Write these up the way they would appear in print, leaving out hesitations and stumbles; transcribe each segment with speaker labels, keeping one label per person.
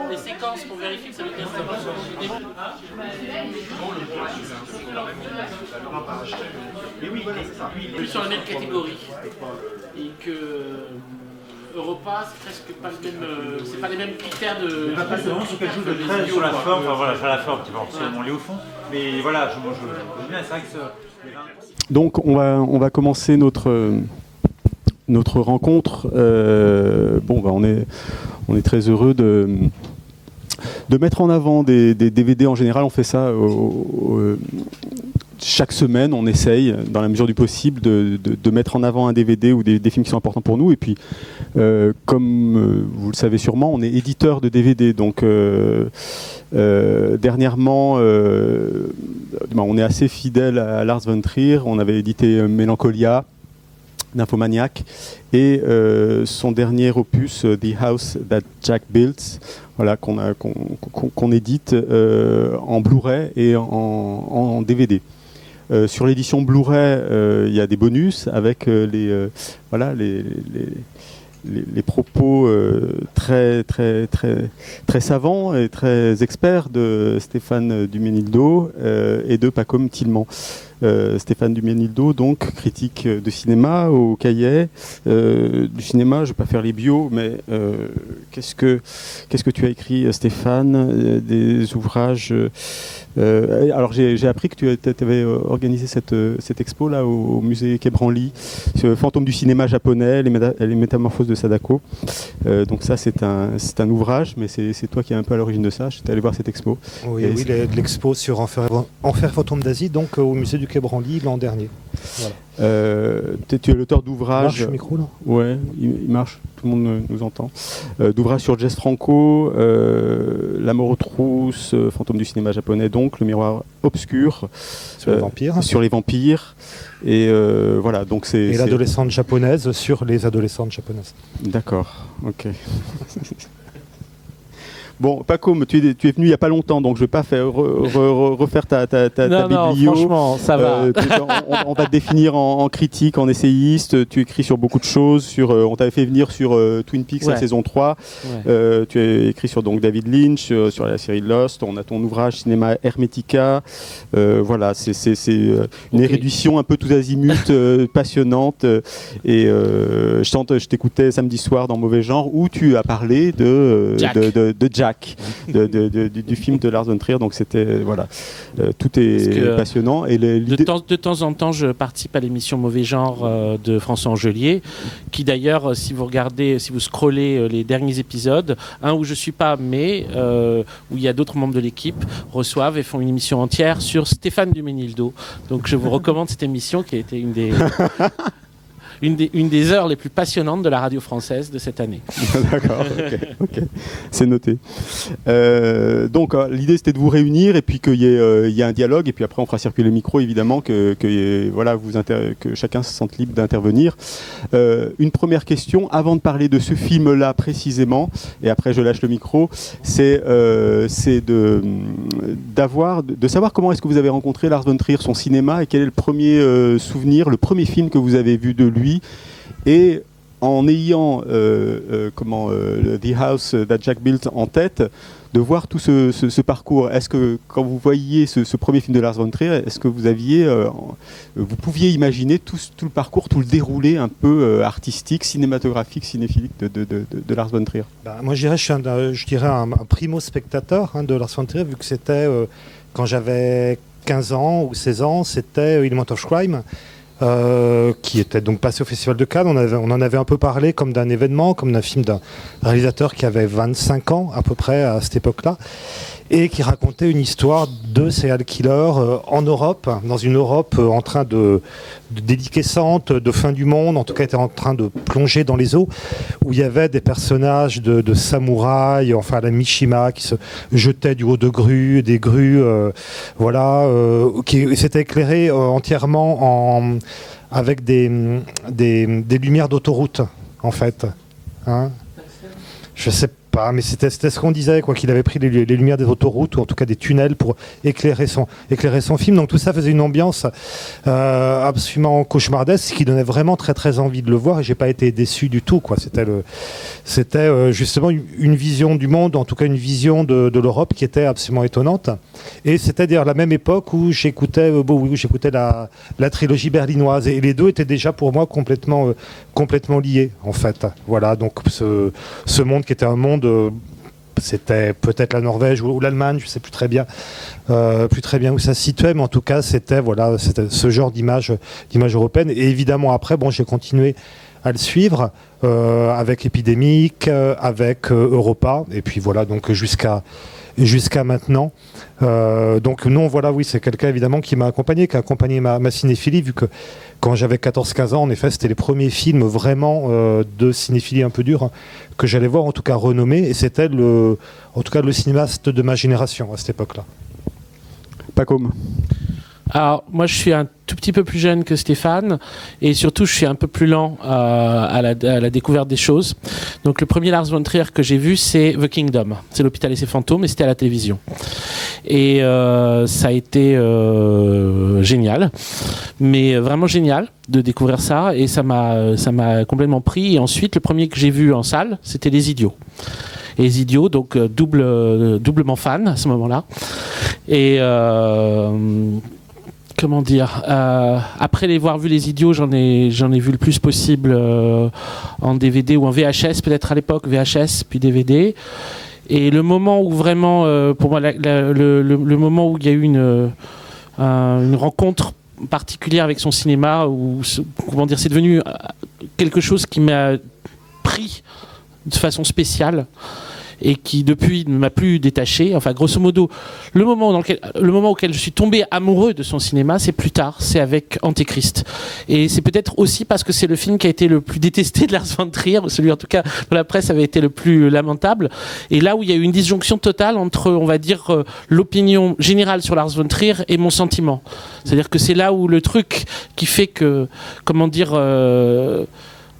Speaker 1: Les séquences pour vérifier que ça veut dire ça va plus sur la même catégorie et que Europa c'est presque pas le même, c'est pas les mêmes critères de.
Speaker 2: C'est vraiment sur quelque chose de très sur la forme, enfin voilà, sur la forme qui va absolument aller au fond. Mais voilà, je bien, c'est vrai que ça.
Speaker 3: Donc on va commencer notre rencontre. On est très heureux de mettre en avant des DVD. En général, on fait ça chaque semaine. On essaye, dans la mesure du possible, de mettre en avant un DVD ou des films qui sont importants pour nous. Et puis, comme vous le savez sûrement, on est éditeur de DVD. Donc, dernièrement, on est assez fidèle à Lars von Trier. On avait édité Mélancolia, Nymphomaniac, et son dernier opus, The House That Jack Built, voilà, qu'on édite en Blu-ray et en DVD. Sur l'édition Blu-ray, il y a des bonus avec les propos très savants et très experts de Stéphane Duménildo et de Pacôme Tilman. Stéphane Duménildo, donc critique de cinéma au Cahier du cinéma. Je ne vais pas faire les bios, mais qu'est-ce que tu as écrit, Stéphane, des ouvrages alors j'ai appris que tu avais organisé cette expo là au musée Quai Branly, Fantôme du cinéma japonais, les métamorphoses de Sadako. Donc ça c'est un ouvrage, mais c'est toi qui es un peu à l'origine de ça. J'étais allé voir cette expo.
Speaker 4: Oui, l'expo sur Enfer Fantôme d'Asie, donc au musée du Quai Branly l'an dernier. Voilà.
Speaker 3: Tu es l'auteur d'ouvrages.
Speaker 4: Marche le micro là.
Speaker 3: Ouais, il marche. Tout le monde nous entend. D'ouvrages sur Jess Franco, La mort aux trousses, Fantôme du cinéma japonais, donc Le miroir obscur, sur les vampires. Et voilà, donc c'est.
Speaker 4: Et l'adolescente japonaise sur les adolescentes japonaises.
Speaker 3: D'accord, ok. Bon, Pacôme, tu es venu il n'y a pas longtemps, donc je ne vais pas refaire ta biblio.
Speaker 1: Non, franchement, ça va.
Speaker 3: On va te définir en critique, en essayiste. Tu écris sur beaucoup de choses. On t'avait fait venir sur Twin Peaks, la saison 3. Ouais. Tu as écrit sur donc, David Lynch, sur la série Lost. On a ton ouvrage Cinéma Hermetica. Voilà, c'est une érudition un peu tous azimuts, passionnante. Et je t'écoutais samedi soir dans Mauvais Genre, où tu as parlé de Jack. Du film de Lars von Trier, donc c'était voilà, tout est passionnant. Et
Speaker 1: de temps en temps, je participe à l'émission Mauvais Genre de François Angelier, qui d'ailleurs, si vous scrollez les derniers épisodes, un où je suis pas, mais où il y a d'autres membres de l'équipe reçoivent et font une émission entière sur Stéphane Duménildo. Donc je vous recommande cette émission qui a été une des heures les plus passionnantes de la radio française de cette année.
Speaker 3: D'accord, ok. C'est noté. Donc l'idée c'était de vous réunir et puis qu'il y ait un dialogue, et puis après on fera circuler le micro évidemment, que chacun se sente libre d'intervenir. Une première question, avant de parler de ce film-là précisément, et après je lâche le micro, c'est de savoir comment est-ce que vous avez rencontré Lars von Trier, son cinéma, et quel est le premier souvenir, le premier film que vous avez vu de lui. Et en ayant The House That Jack Built en tête, de voir tout ce parcours. Est-ce que quand vous voyiez ce premier film de Lars von Trier, est-ce que vous pouviez imaginer tout le parcours, tout le déroulé un peu artistique, cinématographique, cinéphilique de Lars von Trier?
Speaker 4: Moi je dirais un primo-spectateur de Lars von Trier, vu que c'était quand j'avais 15 ans ou 16 ans, c'était Element of Crime. Qui était donc passé au Festival de Cannes. On en avait un peu parlé comme d'un événement, comme d'un film d'un réalisateur qui avait 25 ans à peu près à cette époque-là, et qui racontait une histoire de serial killer en Europe, dans une Europe en train de déliquescente, de fin du monde, en tout cas était en train de plonger dans les eaux, où il y avait des personnages de samouraïs, enfin la Mishima, qui se jetaient du haut de grues, des grues, qui s'étaient éclairés entièrement avec des lumières d'autoroute, en fait. Hein, je sais pas, mais c'était ce qu'on disait, quoi, qu'il avait pris les lumières des autoroutes, ou en tout cas des tunnels, pour éclairer son film. Donc tout ça faisait une ambiance absolument cauchemardesque, qui donnait vraiment très très envie de le voir, et j'ai pas été déçu du tout, quoi. C'était justement une vision du monde, en tout cas une vision de l'Europe qui était absolument étonnante. Et c'était d'ailleurs la même époque où j'écoutais la trilogie berlinoise, et les deux étaient déjà pour moi complètement liés, en fait. Voilà, donc ce monde qui était un monde, c'était peut-être la Norvège ou l'Allemagne, je sais plus très bien où ça se situait, mais en tout cas c'était ce genre d'image européenne. Et évidemment après, bon, j'ai continué à le suivre avec Épidémique, avec Europa, et puis voilà, donc jusqu'à maintenant. Donc non, voilà, oui, c'est quelqu'un évidemment qui m'a accompagné, qui a accompagné ma cinéphilie, vu que quand j'avais 14-15 ans, en effet, c'était les premiers films vraiment de cinéphilie un peu dure que j'allais voir, en tout cas renommés, et c'était en tout cas le cinéaste de ma génération à cette époque-là.
Speaker 3: Pacôme.
Speaker 1: Alors, moi, je suis un tout petit peu plus jeune que Stéphane, et surtout, je suis un peu plus lent à la découverte des choses. Donc, le premier Lars von Trier que j'ai vu, c'est The Kingdom. C'est l'hôpital et ses fantômes, et c'était à la télévision. Et ça a été génial, mais vraiment génial de découvrir ça, et ça m'a complètement pris. Et ensuite, le premier que j'ai vu en salle, c'était Les Idiots. Et Les Idiots, donc doublement fan à ce moment-là. Et comment dire, après les voir vu Les Idiots, j'en ai vu le plus possible en DVD ou en VHS, peut-être à l'époque, VHS puis DVD. Et le moment où vraiment, pour moi, le moment où il y a eu une rencontre particulière avec son cinéma, où comment dire, c'est devenu quelque chose qui m'a pris de façon spéciale, et qui depuis ne m'a plus détaché. Enfin, grosso modo, le moment auquel je suis tombé amoureux de son cinéma, c'est plus tard, c'est avec Antéchrist. Et c'est peut-être aussi parce que c'est le film qui a été le plus détesté de Lars von Trier, ou celui en tout cas dont la presse avait été le plus lamentable. Et là où il y a eu une disjonction totale entre, on va dire, l'opinion générale sur Lars von Trier et mon sentiment. C'est-à-dire que c'est là où le truc qui fait que, comment dire,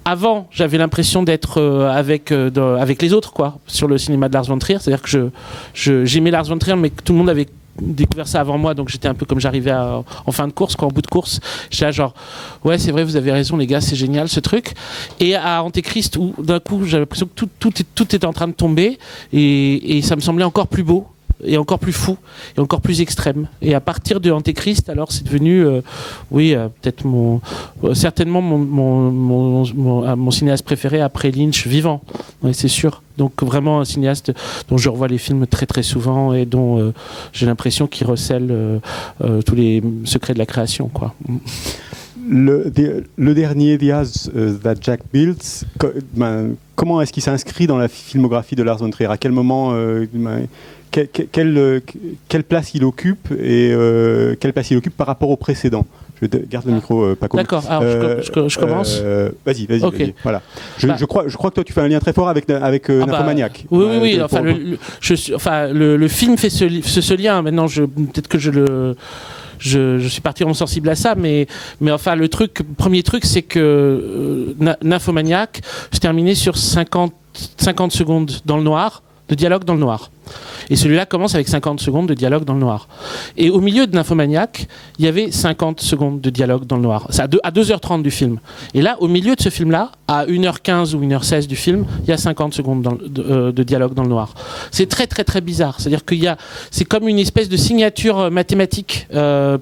Speaker 1: avant, j'avais l'impression d'être avec les autres, quoi, sur le cinéma de Lars von Trier. C'est-à-dire que j'aimais Lars von Trier, mais que tout le monde avait découvert ça avant moi, donc j'étais un peu comme j'arrivais en fin de course, quoi, en bout de course. J'étais là genre, ouais, c'est vrai, vous avez raison, les gars, c'est génial ce truc. Et à Antéchrist, où d'un coup, j'avais l'impression que tout était en train de tomber, et ça me semblait encore plus beau, et encore plus fou, et encore plus extrême. Et à partir de Antéchrist, alors c'est devenu, peut-être certainement mon cinéaste préféré après Lynch vivant. Oui, c'est sûr. Donc vraiment un cinéaste dont je revois les films très très souvent, et dont j'ai l'impression qu'il recèle tous les secrets de la création, quoi.
Speaker 3: Le dernier, The House That Jack Built, comment est-ce qu'il s'inscrit dans la filmographie de Lars von Trier? À quel moment, quelle place il occupe, et quelle place il occupe par rapport au précédent? Je garde le micro, Paco.
Speaker 1: D'accord, alors je commence.
Speaker 3: Vas-y,
Speaker 1: okay.
Speaker 3: Vas-y. Voilà. Je crois que toi tu fais un lien très fort avec Nymphomaniac.
Speaker 1: Oui. Enfin, le film fait ce lien. Maintenant, peut-être que je suis particulièrement sensible à ça, mais enfin, premier truc, c'est que Nymphomaniac se terminait sur 50 secondes dans le noir, de dialogue dans le noir. Et celui-là commence avec 50 secondes de dialogue dans le noir. Et au milieu de Nymphomaniac, il y avait 50 secondes de dialogue dans le noir. C'est à 2h30 du film. Et là, au milieu de ce film-là, à 1h15 ou 1h16 du film, il y a 50 secondes de dialogue dans le noir. C'est très très très bizarre. C'est-à-dire c'est comme une espèce de signature mathématique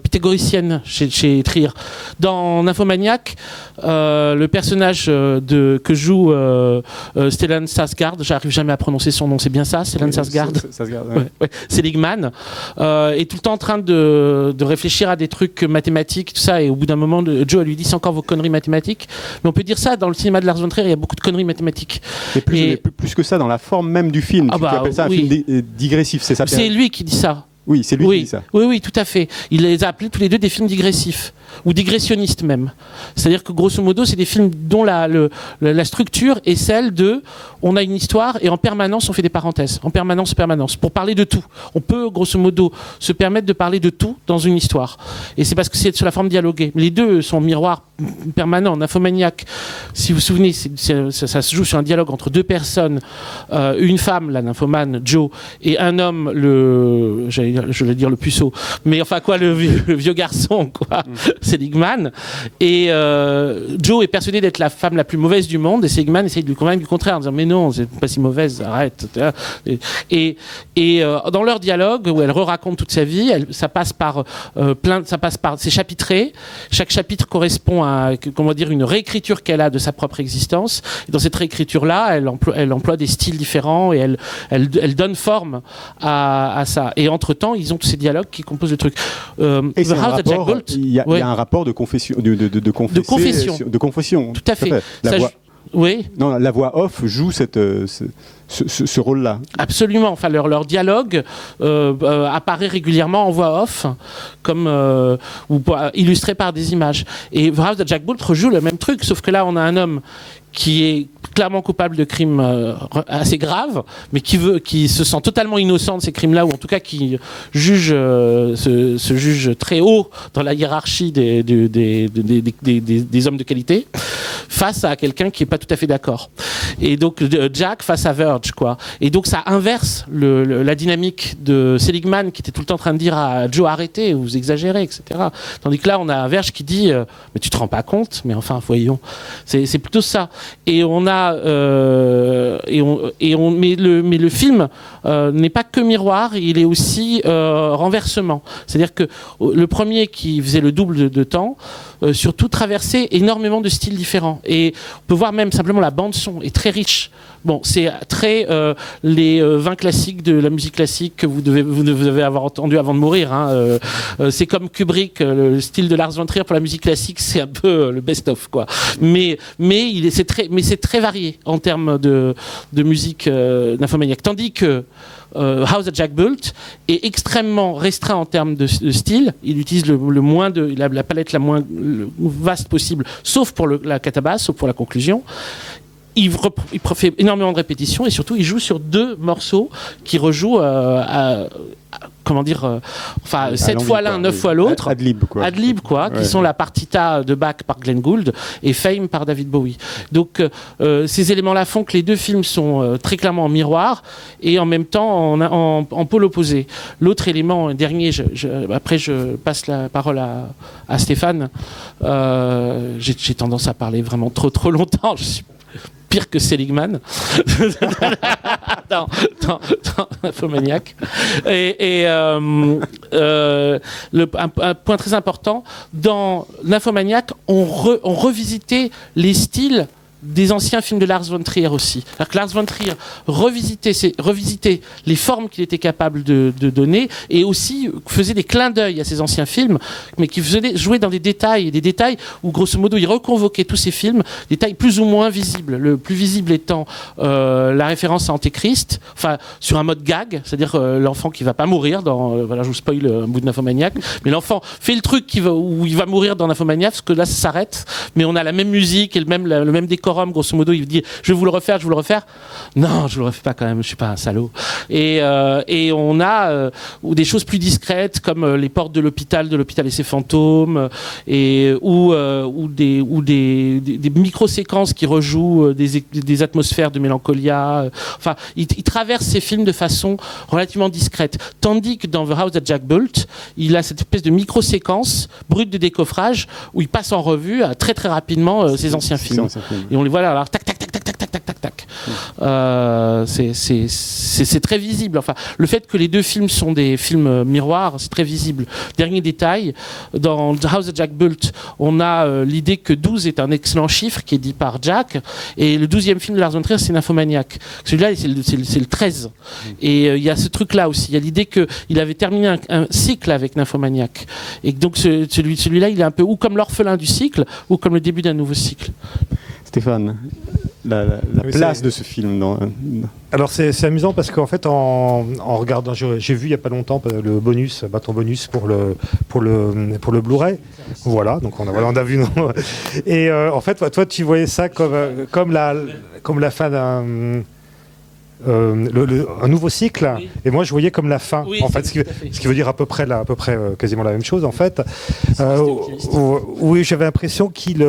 Speaker 1: pythagoricienne chez Trier. Dans Nymphomaniac, le personnage que joue Stellan Skarsgård, j'arrive jamais à prononcer son nom, c'est bien ça, Stellan Skarsgård. Ouais. Seligman est tout le temps en train de réfléchir à des trucs mathématiques, tout ça, et au bout d'un moment, Joe lui dit: c'est encore vos conneries mathématiques. Mais on peut dire ça dans le cinéma de Lars von Trier, il y a beaucoup de conneries mathématiques.
Speaker 3: Et plus que ça, dans la forme même du film. Tu appelles ça un film digressif, c'est ça?
Speaker 1: C'est lui qui dit ça.
Speaker 3: Oui, c'est lui qui dit ça.
Speaker 1: Oui, tout à fait. Il les a appelés tous les deux des films digressifs. ou digressionnistes même. C'est-à-dire que grosso modo, c'est des films dont la structure est celle de on a une histoire et en permanence on fait des parenthèses, en permanence, pour parler de tout. On peut grosso modo se permettre de parler de tout dans une histoire. Et c'est parce que c'est sur la forme dialoguée. Les deux sont miroirs permanents. Nymphomaniac, si vous vous souvenez, ça se joue sur un dialogue entre deux personnes, une femme, la nymphomane, Joe, et un homme, je vais dire le puceau, mais enfin quoi, le vieux garçon, quoi, Seligman. Et Joe est persuadé d'être la femme la plus mauvaise du monde, et Seligman essaye de lui convaincre du contraire en disant mais non, c'est pas si mauvaise, arrête. Et dans leur dialogue où elle raconte toute sa vie, ça passe par c'est chapitré. Chaque chapitre correspond à une réécriture qu'elle a de sa propre existence. Et dans cette réécriture-là, elle emploie des styles différents et elle donne forme à ça. Et entre-temps, ils ont tous ces dialogues qui composent le truc.
Speaker 3: Et il y a un rapport de confession. De confession.
Speaker 1: Tout à fait. Oui.
Speaker 3: Non, la voix off joue ce rôle-là.
Speaker 1: Absolument. Enfin, leur dialogue apparaît régulièrement en voix off, comme ou illustré par des images. Et The House of Jack Bolt rejoue le même truc, sauf que là, on a un homme qui est clairement coupable de crimes assez graves, mais qui se sent totalement innocent de ces crimes-là, ou en tout cas qui se juge très haut dans la hiérarchie des hommes de qualité, face à quelqu'un qui n'est pas tout à fait d'accord. Et donc Jack face à Verge, quoi. Et donc ça inverse la dynamique de Seligman, qui était tout le temps en train de dire à Joe arrêtez, vous exagérez, etc. Tandis que là on a un Verge qui dit mais tu te rends pas compte, mais enfin voyons. C'est plutôt ça. Et on a mais le film n'est pas que miroir, il est aussi renversement. C'est-à-dire que le premier qui faisait le double de temps, surtout traversait énormément de styles différents. Et on peut voir même simplement la bande son est très riche. Bon, c'est très les 20 classiques de la musique classique que vous devez avoir entendu avant de mourir. Hein. C'est comme Kubrick, le style de Lars von Trier pour la musique classique, c'est un peu le best-of, quoi. Mais c'est très varié en termes de musique nymphomaniaque. Tandis que House of Jack Bolt est extrêmement restreint en termes de style. Il utilise la palette la moins vaste possible, sauf pour la catabasse, sauf pour la conclusion. Il fait énormément de répétitions et surtout il joue sur deux morceaux qui rejouent enfin 7 fois l'un, 9 fois l'autre.
Speaker 3: Ad-lib, quoi.
Speaker 1: Qui sont la partita de Bach par Glenn Gould et Fame par David Bowie. Donc ces éléments-là font que les deux films sont très clairement en miroir et en même temps en pôle opposé. L'autre élément, dernier, après je passe la parole à Stéphane. J'ai tendance à parler vraiment trop longtemps. Je suis pire que Seligman dans Nymphomaniac. Et un point très important, dans Nymphomaniac, on revisitait les styles des anciens films de Lars von Trier aussi. Alors que Lars von Trier revisitait les formes qu'il était capable de donner et aussi faisait des clins d'œil à ses anciens films, mais qui jouait dans des détails où grosso modo il reconvoquait tous ces films, détails plus ou moins visibles. Le plus visible étant la référence à Antéchrist, enfin sur un mode gag, c'est-à-dire l'enfant qui va pas mourir voilà, je vous spoil un bout de Nymphomaniac, mais l'enfant fait le truc où il va mourir dans Nymphomaniac, parce que là ça s'arrête, mais on a la même musique et le même décor. Grosso modo, il dit je vais vous le refaire. Non, je vous le refais pas quand même, je suis pas un salaud. Et on a des choses plus discrètes comme les portes de l'hôpital et ses fantômes, ou des micro-séquences qui rejouent des atmosphères de mélancolia. Enfin, il traverse ces films de façon relativement discrète. Tandis que dans The House of Jack Bolt, il a cette espèce de micro-séquence brute de décoffrage où il passe en revue très très rapidement ses anciens films. Et on les voit là, alors tac. C'est très visible. Enfin, le fait que les deux films sont des films miroirs, c'est très visible. Dernier détail, dans The House of Jack Bolt, on a l'idée que 12 est un excellent chiffre qui est dit par Jack, et le 12e film de Lars von Trier, c'est Nymphomaniac. Celui-là, c'est le 13. Et il y a ce truc-là aussi. Il y a l'idée qu'il avait terminé un cycle avec Nymphomaniac. Et donc celui-là, il est un peu ou comme l'orphelin du cycle, ou comme le début d'un nouveau cycle.
Speaker 3: Stéphane. place de ce film dans...
Speaker 4: Alors c'est amusant parce qu'en fait en regardant, j'ai vu il y a pas longtemps le bonus, bâton bonus pour le Blu-ray. Voilà, donc on a vu. Et en fait toi tu voyais ça comme la fin d'un un nouveau cycle, oui. Et moi je voyais comme la fin, oui, en fait, ce qui veut dire à peu près quasiment la même chose en fait. Oui, j'avais l'impression qu'il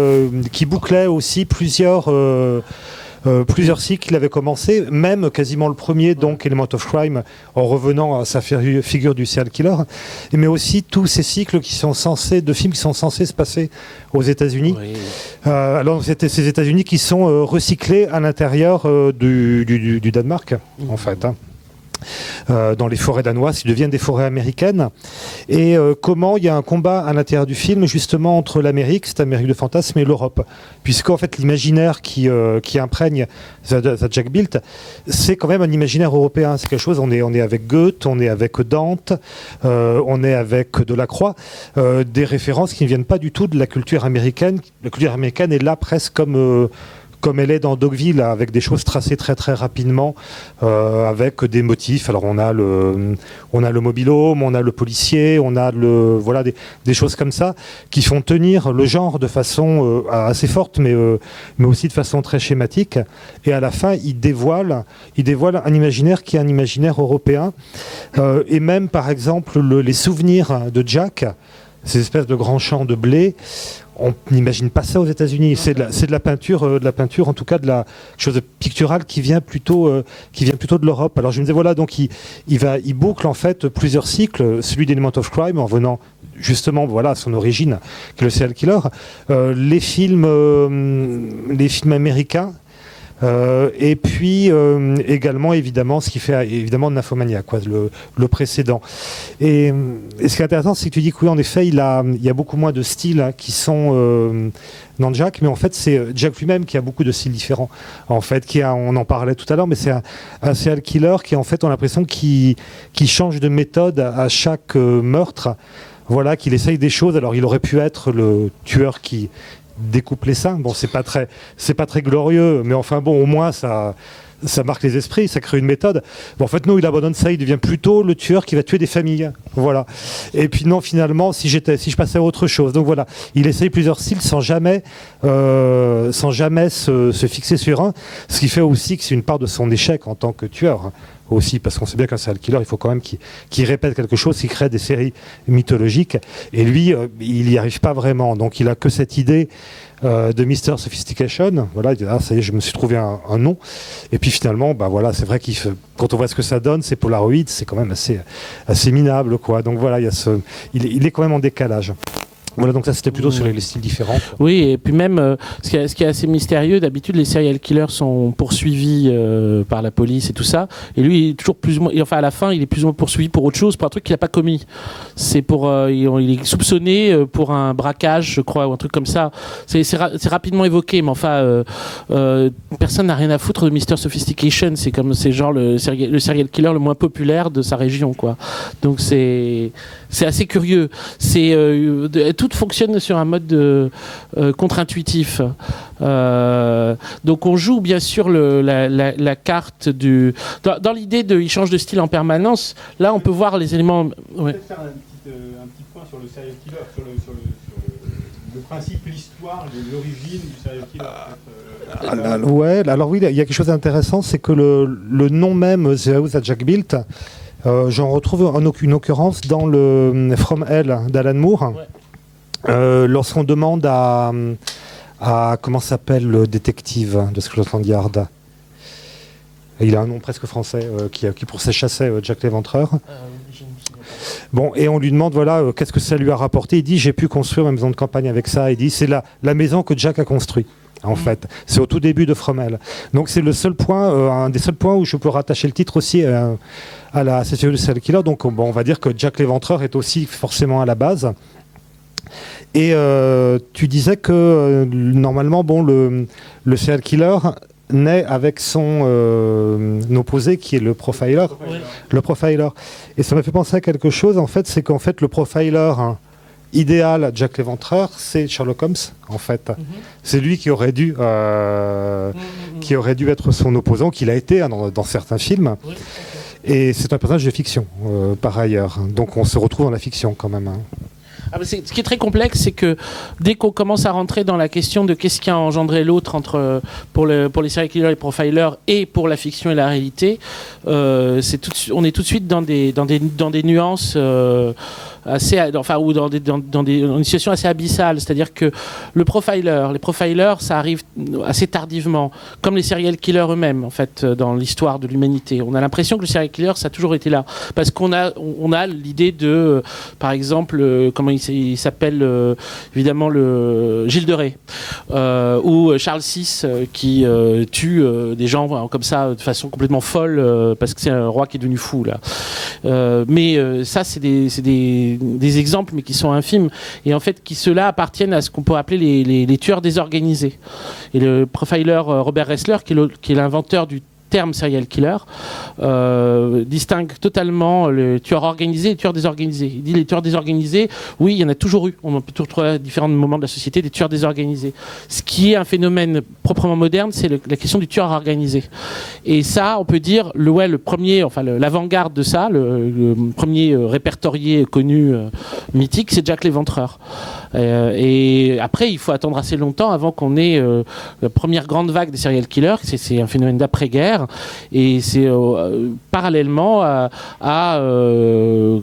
Speaker 4: bouclait aussi plusieurs cycles qu'il avait commencé, même quasiment le premier, donc Element of Crime, en revenant à sa figure du serial killer, mais aussi tous ces cycles de films qui sont censés se passer aux États-Unis. Oui. Alors c'était ces États-Unis qui sont recyclés à l'intérieur du Danemark, en fait. Dans les forêts danoises qui deviennent des forêts américaines, et comment il y a un combat à l'intérieur du film justement entre l'Amérique, cette Amérique de fantasme, et l'Europe, puisqu'en fait l'imaginaire qui imprègne The Jack Built, c'est quand même un imaginaire européen, c'est quelque chose, on est avec Goethe, on est avec Dante, on est avec Delacroix, des références qui ne viennent pas du tout de la culture américaine. La culture américaine est là presque comme elle est dans Dogville, avec des choses tracées très très rapidement, avec des motifs. Alors on a le mobil-home, on a le policier, on a des choses comme ça qui font tenir le genre de façon assez forte, mais aussi de façon très schématique. Et à la fin, il dévoile un imaginaire qui est un imaginaire européen, et même par exemple les souvenirs de Jack, ces espèces de grands champs de blé. On n'imagine pas ça aux États-Unis. C'est de la peinture, en tout cas de la chose picturale qui vient plutôt de l'Europe. Alors je me disais voilà, donc il boucle en fait plusieurs cycles, celui d'Element of Crime en venant justement voilà à son origine, qui est le serial killer, les films américains. Et puis également évidemment ce qui fait évidemment de Nymphomaniac, le précédent. Et ce qui est intéressant, c'est que tu dis que oui, en effet il y a beaucoup moins de styles qui sont dans Jack, mais en fait c'est Jack lui-même qui a beaucoup de styles différents. En fait, on en parlait tout à l'heure, mais c'est un serial killer qui en fait on a l'impression qu'il change de méthode à chaque meurtre. Voilà, qu'il essaye des choses. Alors il aurait pu être le tueur qui découpe les seins. Bon, c'est pas très glorieux, mais enfin bon, au moins ça marque les esprits, ça crée une méthode. Bon, en fait, non, il abandonne ça, il devient plutôt le tueur qui va tuer des familles. Voilà. Et puis non, finalement, si je passais à autre chose. Donc voilà, il essaye plusieurs styles sans jamais se fixer sur un, ce qui fait aussi que c'est une part de son échec en tant que tueur. Aussi, parce qu'on sait bien qu'un serial killer, il faut quand même qu'il répète quelque chose, qu'il crée des séries mythologiques, et lui, il n'y arrive pas vraiment, donc il a que cette idée de Mr. Sophistication, voilà, il dit, ah ça y est, je me suis trouvé un nom, et puis finalement, bah voilà, c'est vrai quand on voit ce que ça donne, c'est Polaroid, c'est quand même assez minable, quoi, donc voilà, il est quand même en décalage. Voilà, donc ça c'était plutôt sur les styles différents.
Speaker 1: Oui, et puis même, ce qui est assez mystérieux, d'habitude les serial killers sont poursuivis par la police et tout ça, et lui il est toujours plus ou moins, enfin à la fin il est plus ou moins poursuivi pour autre chose, pour un truc qu'il n'a pas commis. C'est il est soupçonné pour un braquage, je crois, ou un truc comme ça. C'est rapidement évoqué, mais enfin personne n'a rien à foutre de Mr. Sophistication, c'est genre le serial killer le moins populaire de sa région, quoi. Donc c'est assez curieux. Tout fonctionne sur un mode contre-intuitif. Donc on joue bien sûr la carte dans l'idée il change de style en permanence. Là on peut voir les éléments. Ouais.
Speaker 3: Peut-être faire un petit point sur le serial killer, sur le principe, l'histoire, l'origine du serial killer.
Speaker 4: Ouais, alors oui, il y a quelque chose d'intéressant, c'est que le nom même The House that Jack Built, j'en retrouve une occurrence dans le From Hell d'Alan Moore. Ouais. Lorsqu'on demande à comment s'appelle le détective de Scotland Yard, il a un nom presque français, qui pourchassait Jack l'Éventreur. Bon, et on lui demande voilà qu'est-ce que ça lui a rapporté. Il dit j'ai pu construire ma maison de campagne avec ça. Il dit c'est la maison que Jack a construite. En fait, c'est au tout début de From Hell. Donc c'est le seul point, un des seuls points où je peux rattacher le titre aussi à la session du serial killer. Donc bon, on va dire que Jack l'Éventreur est aussi forcément à la base. Et tu disais que normalement, bon, le serial killer naît avec son opposé qui est le profiler. Oui. Le profiler. Et ça m'a fait penser à quelque chose. En fait, c'est qu'en fait le profiler, idéal, Jack l'Éventreur, c'est Sherlock Holmes, en fait. C'est lui qui aurait dû être son opposant, qu'il a été dans certains films. Oui. Et c'est un personnage de fiction, par ailleurs. Donc on se retrouve dans la fiction, quand même.
Speaker 1: Ce qui est très complexe, c'est que dès qu'on commence à rentrer dans la question de qu'est-ce qui a engendré l'autre pour les serial killers et les profilers et pour la fiction et la réalité, on est tout de suite dans des nuances ou dans une situation assez abyssale. C'est-à-dire que les profilers, ça arrive assez tardivement, comme les serial killers eux-mêmes, en fait, dans l'histoire de l'humanité. On a l'impression que le serial killer, ça a toujours été là, parce qu'on a l'idée de, par exemple, comment il s'appelle, évidemment, le Gilles de Rais, ou Charles VI qui tue des gens comme ça de façon complètement folle parce que c'est un roi qui est devenu fou là. Mais ça, c'est des exemples, mais qui sont infimes, et en fait qui ceux-là appartiennent à ce qu'on peut appeler les tueurs désorganisés. Et le profiler Robert Ressler, qui est l'inventeur du terme serial killer, distingue totalement le tueur organisé et le tueur désorganisé. Il dit les tueurs désorganisés, oui, il y en a toujours eu. On peut toujours trouver à différents moments de la société des tueurs désorganisés. Ce qui est un phénomène proprement moderne, c'est la question du tueur organisé. Et ça, on peut dire, le premier, enfin l'avant-garde de ça, le premier répertorié connu, mythique, c'est Jack l'Éventreur. Et après, il faut attendre assez longtemps avant qu'on ait la première grande vague des serial killers. C'est un phénomène d'après-guerre. Et c'est parallèlement je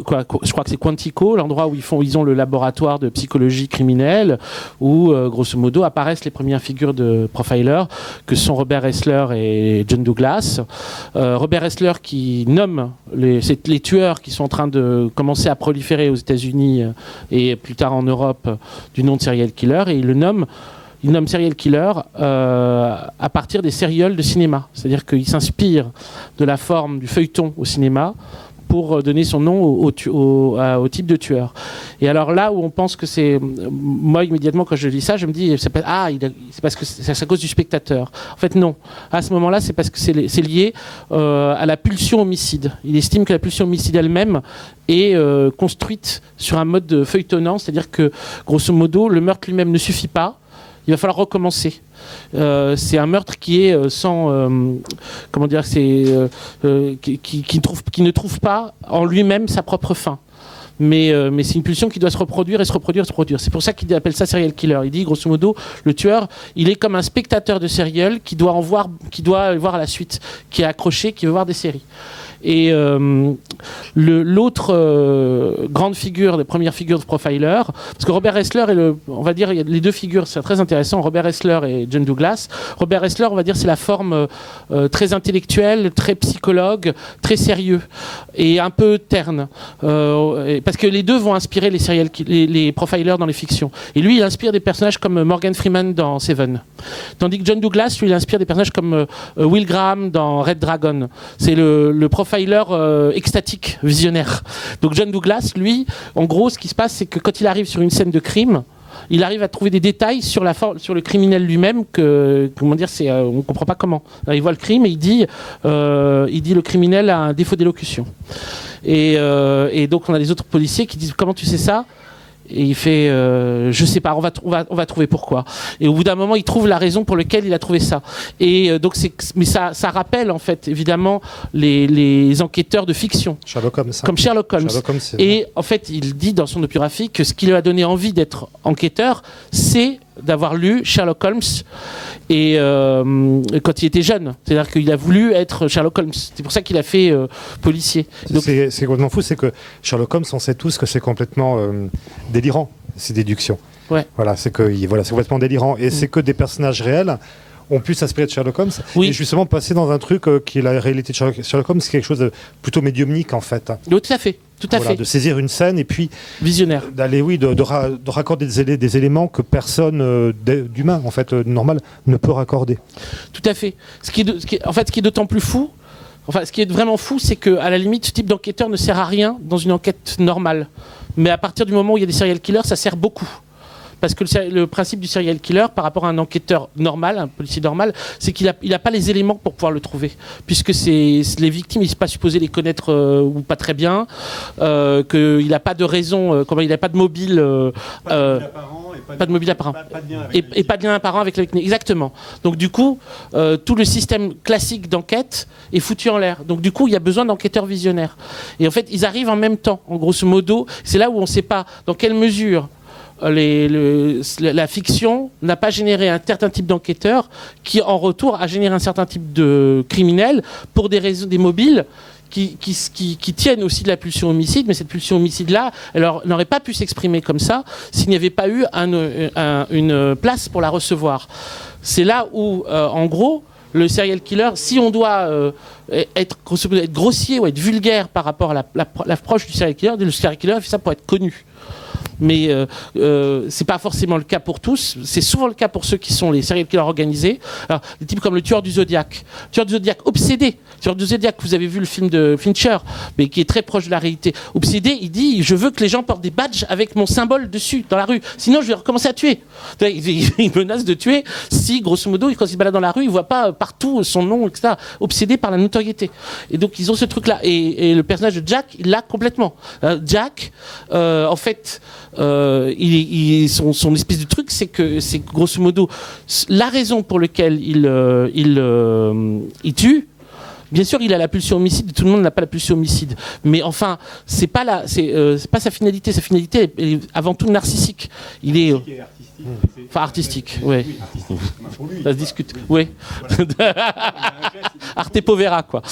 Speaker 1: crois que c'est Quantico, l'endroit où ils ont le laboratoire de psychologie criminelle, où grosso modo apparaissent les premières figures de profilers, que sont Robert Ressler et John Douglas. Robert Ressler qui nomme les tueurs qui sont en train de commencer à proliférer aux États-Unis et plus tard en Europe du nom de serial killer, et il nomme serial killer à partir des sérioles de cinéma. C'est-à-dire qu'il s'inspire de la forme du feuilleton au cinéma pour donner son nom au type de tueur. Et alors là où on pense que c'est... Moi, immédiatement, quand je lis ça, je me dis, c'est parce que c'est à cause du spectateur. En fait, non. À ce moment-là, c'est parce que c'est lié à la pulsion homicide. Il estime que la pulsion homicide elle-même est construite sur un mode feuilletonnant, c'est-à-dire que, grosso modo, le meurtre lui-même ne suffit pas. Il va falloir recommencer. C'est un meurtre qui est comment dire, qui ne trouve pas en lui-même sa propre fin. Mais c'est une pulsion qui doit se reproduire. C'est pour ça qu'il appelle ça serial killer. Il dit, grosso modo, le tueur, il est comme un spectateur de serial qui doit voir la suite, qui est accroché, qui veut voir des séries. Et l'autre grande figure, les premières figures de profiler, parce que Robert Ressler on va dire, il y a les deux figures, c'est très intéressant, Robert Ressler et John Douglas. Robert Ressler, on va dire, c'est la forme très intellectuelle, très psychologue, très sérieux et un peu terne, parce que les deux vont inspirer les profilers dans les fictions. Et lui, il inspire des personnages comme Morgan Freeman dans Seven, tandis que John Douglas, lui, il inspire des personnages comme Will Graham dans Red Dragon. C'est le profiler extatique, visionnaire. Donc John Douglas, lui, en gros, ce qui se passe, c'est que quand il arrive sur une scène de crime, il arrive à trouver des détails sur le criminel lui-même comment dire, on comprend pas comment. Alors, il voit le crime et il dit le criminel a un défaut d'élocution. Et donc on a les autres policiers qui disent comment tu sais ça ? Et il fait je sais pas, on va trouver pourquoi. Et au bout d'un moment, il trouve la raison pour laquelle il a trouvé ça. Et donc mais ça rappelle en fait évidemment les enquêteurs de fiction,
Speaker 4: Sherlock Holmes,
Speaker 1: comme Sherlock Holmes. Et en fait, il dit dans son autobiographie que ce qui lui a donné envie d'être enquêteur, c'est d'avoir lu Sherlock Holmes et quand il était jeune, c'est-à-dire qu'il a voulu être Sherlock Holmes. C'est pour ça qu'il a fait policier. Donc,
Speaker 4: c'est complètement fou, c'est que Sherlock Holmes, on sait tous que c'est complètement délirant, ces déductions.
Speaker 1: Ouais.
Speaker 4: Voilà, c'est complètement délirant, et c'est que des personnages réels ont pu s'inspirer de Sherlock Holmes, et justement passer dans un truc qui est la réalité de Sherlock Holmes, c'est quelque chose de plutôt médiumnique en fait.
Speaker 1: Oui, tout à fait.
Speaker 4: De saisir une scène et puis
Speaker 1: visionnaire,
Speaker 4: d'aller de raccorder des éléments que personne d'humain en fait normal ne peut raccorder.
Speaker 1: Tout à fait. Ce qui est d'autant plus fou, ce qui est vraiment fou, c'est que à la limite, ce type d'enquêteur ne sert à rien dans une enquête normale. Mais à partir du moment où il y a des serial killers, ça sert beaucoup. parce que le principe du serial killer par rapport à un enquêteur normal, un policier normal, c'est qu'il a pas les éléments pour pouvoir le trouver, puisque les victimes, il n'est pas supposé les connaître ou pas très bien, qu'il n'a pas de raison, il n'a pas de mobile, pas de mobile apparent, et pas de lien apparent avec la victime. Exactement. Donc du coup, tout le système classique d'enquête est foutu en l'air. Donc du coup, il y a besoin d'enquêteurs visionnaires. Et en fait, ils arrivent en même temps. En grosso modo, c'est là où on ne sait pas dans quelle mesure la fiction n'a pas généré un certain type d'enquêteur qui, en retour, a généré un certain type de criminel pour des raisons, des mobiles qui tiennent aussi de la pulsion homicide, mais cette pulsion homicide-là, elle n'aurait pas pu s'exprimer comme ça s'il n'y avait pas eu une place pour la recevoir. C'est là où, en gros, le serial killer, si on doit être grossier ou être vulgaire par rapport à l'approche du serial killer, le serial killer fait ça pour être connu. Mais c'est pas forcément le cas pour tous. C'est souvent le cas pour ceux qui sont les serial killers organisés. Alors, des types comme le tueur du Zodiac. Le tueur du Zodiac obsédé. Le tueur du Zodiac, vous avez vu le film de Fincher, mais qui est très proche de la réalité. Obsédé, il dit, je veux que les gens portent des badges avec mon symbole dessus, dans la rue. Sinon, je vais recommencer à tuer. Il menace de tuer si, grosso modo, quand il se balade dans la rue, il voit pas partout son nom, etc. Obsédé par la notoriété. Et donc, ils ont ce truc-là. Et le personnage de Jack, il l'a complètement. Jack, en fait... son espèce de truc, c'est que c'est grosso modo la raison pour laquelle il tue. Bien sûr, il a la pulsion homicide. Tout le monde n'a pas la pulsion homicide, mais enfin, c'est pas sa finalité. Sa finalité est avant tout narcissique. Il est enfin artistique, ouais. Ça se discute, ouais. Arte povera, quoi.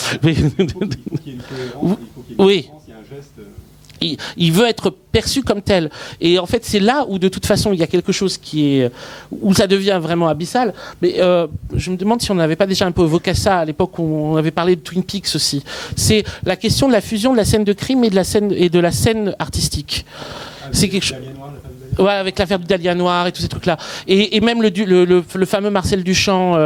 Speaker 1: Oui. Il veut être perçu comme tel. Et en fait, c'est là où, de toute façon, il y a quelque chose où ça devient vraiment abyssal. Mais je me demande si on n'avait pas déjà un peu évoqué ça à l'époque où on avait parlé de Twin Peaks aussi. C'est la question de la fusion de la scène de crime et de la scène artistique. C'est quelque chose. Ouais, avec l'affaire du Dahlia Noir et tous ces trucs-là. Et même le fameux Marcel Duchamp,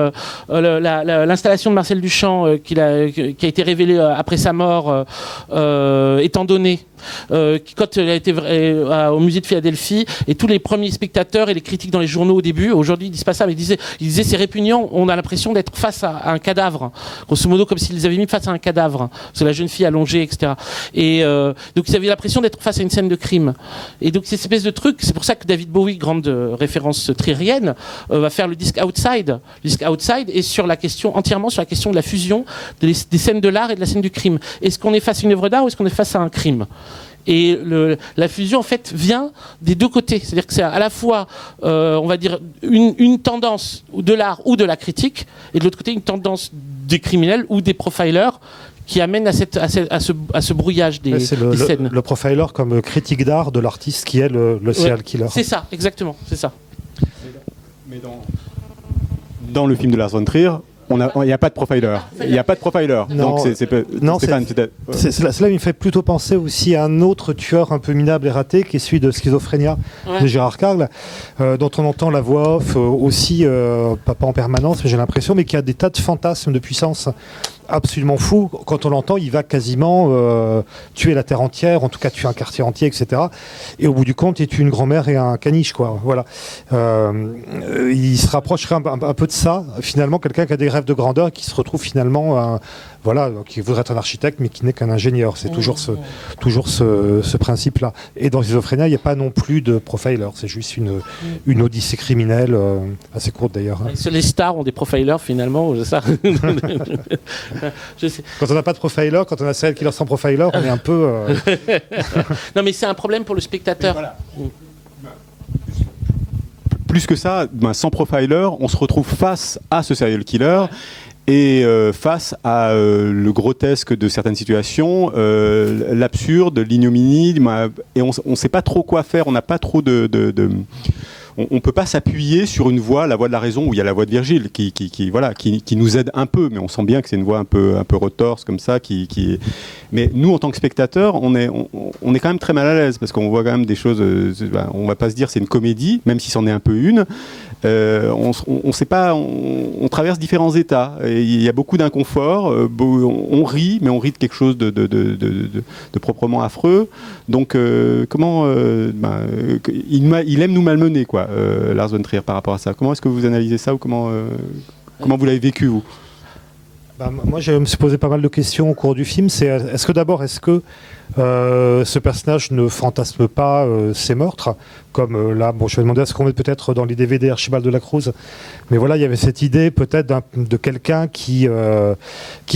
Speaker 1: l'installation de Marcel Duchamp qui a été révélée après sa mort, étant donné quand elle a été au musée de Philadelphie, et tous les premiers spectateurs et les critiques dans les journaux au début, aujourd'hui ils disent pas ça, mais ils disaient c'est répugnant, on a l'impression d'être face à un cadavre, grosso modo comme s'ils les avaient mis face à un cadavre, c'est la jeune fille allongée, etc. Et donc ils avaient l'impression d'être face à une scène de crime. Et donc cette espèce de truc, c'est pour ça que David Bowie, grande référence trérienne, va faire le disque Outside. Le disque Outside est entièrement sur la question de la fusion des scènes de l'art et de la scène du crime. Est-ce qu'on est face à une œuvre d'art ou est-ce qu'on est face à un crime ? Et la fusion, en fait, vient des deux côtés. C'est-à-dire que c'est à la fois, on va dire, une tendance de l'art ou de la critique, et de l'autre côté, une tendance des criminels ou des profilers qui amène à ce brouillage des scènes.
Speaker 4: Le profiler comme critique d'art de l'artiste qui est le serial killer.
Speaker 1: C'est ça, exactement, c'est ça.
Speaker 3: Mais dans le film de Lars von Trier, il n'y a pas de profiler. Il n'y a pas de profiler.
Speaker 4: Non,
Speaker 3: donc
Speaker 4: cela me fait plutôt penser aussi à un autre tueur un peu minable et raté, qui est celui de Schizophrénia de Gérard Carle, dont on entend la voix off aussi, pas en permanence, mais j'ai l'impression, mais qui a des tas de fantasmes de puissance absolument fou. Quand on l'entend, il va quasiment tuer la terre entière, en tout cas tuer un quartier entier, etc. Et au bout du compte, il tue une grand-mère et un caniche, quoi. Voilà. Il se rapprocherait un peu de ça, finalement, quelqu'un qui a des rêves de grandeur et qui se retrouve finalement, qui voudrait être un architecte, mais qui n'est qu'un ingénieur. C'est toujours ce principe-là. Et dans Schizophrénia, il n'y a pas non plus de profiler. C'est juste une odyssée criminelle, assez courte d'ailleurs.
Speaker 1: Les stars ont des profilers, finalement, c'est ça.
Speaker 4: Quand on n'a pas de profiler, quand on a celle qui leur sans profiler, on est un peu...
Speaker 1: Non, mais c'est un problème pour le spectateur.
Speaker 3: Voilà. Plus que ça, sans profiler, on se retrouve face à ce serial killer et face à le grotesque de certaines situations, l'absurde, l'ignominie, et on ne sait pas trop quoi faire, on n'a pas trop on ne peut pas s'appuyer sur une voix, la voix de la raison, où il y a la voix de Virgile, qui nous aide un peu, mais on sent bien que c'est une voix un peu retorse comme ça. Mais nous, en tant que spectateurs, on est quand même très mal à l'aise, parce qu'on voit quand même des choses. On ne va pas se dire c'est une comédie, même si c'en est un peu une. on sait pas, on traverse différents états. Et il y a beaucoup d'inconfort. On rit, mais on rit de quelque chose de proprement affreux. Donc, il aime nous malmener, quoi, Lars von Trier, par rapport à ça. Comment est-ce que vous analysez ça, ou comment vous l'avez vécu, vous?
Speaker 4: Moi, je me suis posé pas mal de questions au cours du film. Est-ce que ce personnage ne fantasme pas ses meurtres, comme là, je vais demander à ce qu'on mette peut-être dans les DVD Archibald de la Cruz, mais voilà, il y avait cette idée peut-être de quelqu'un qui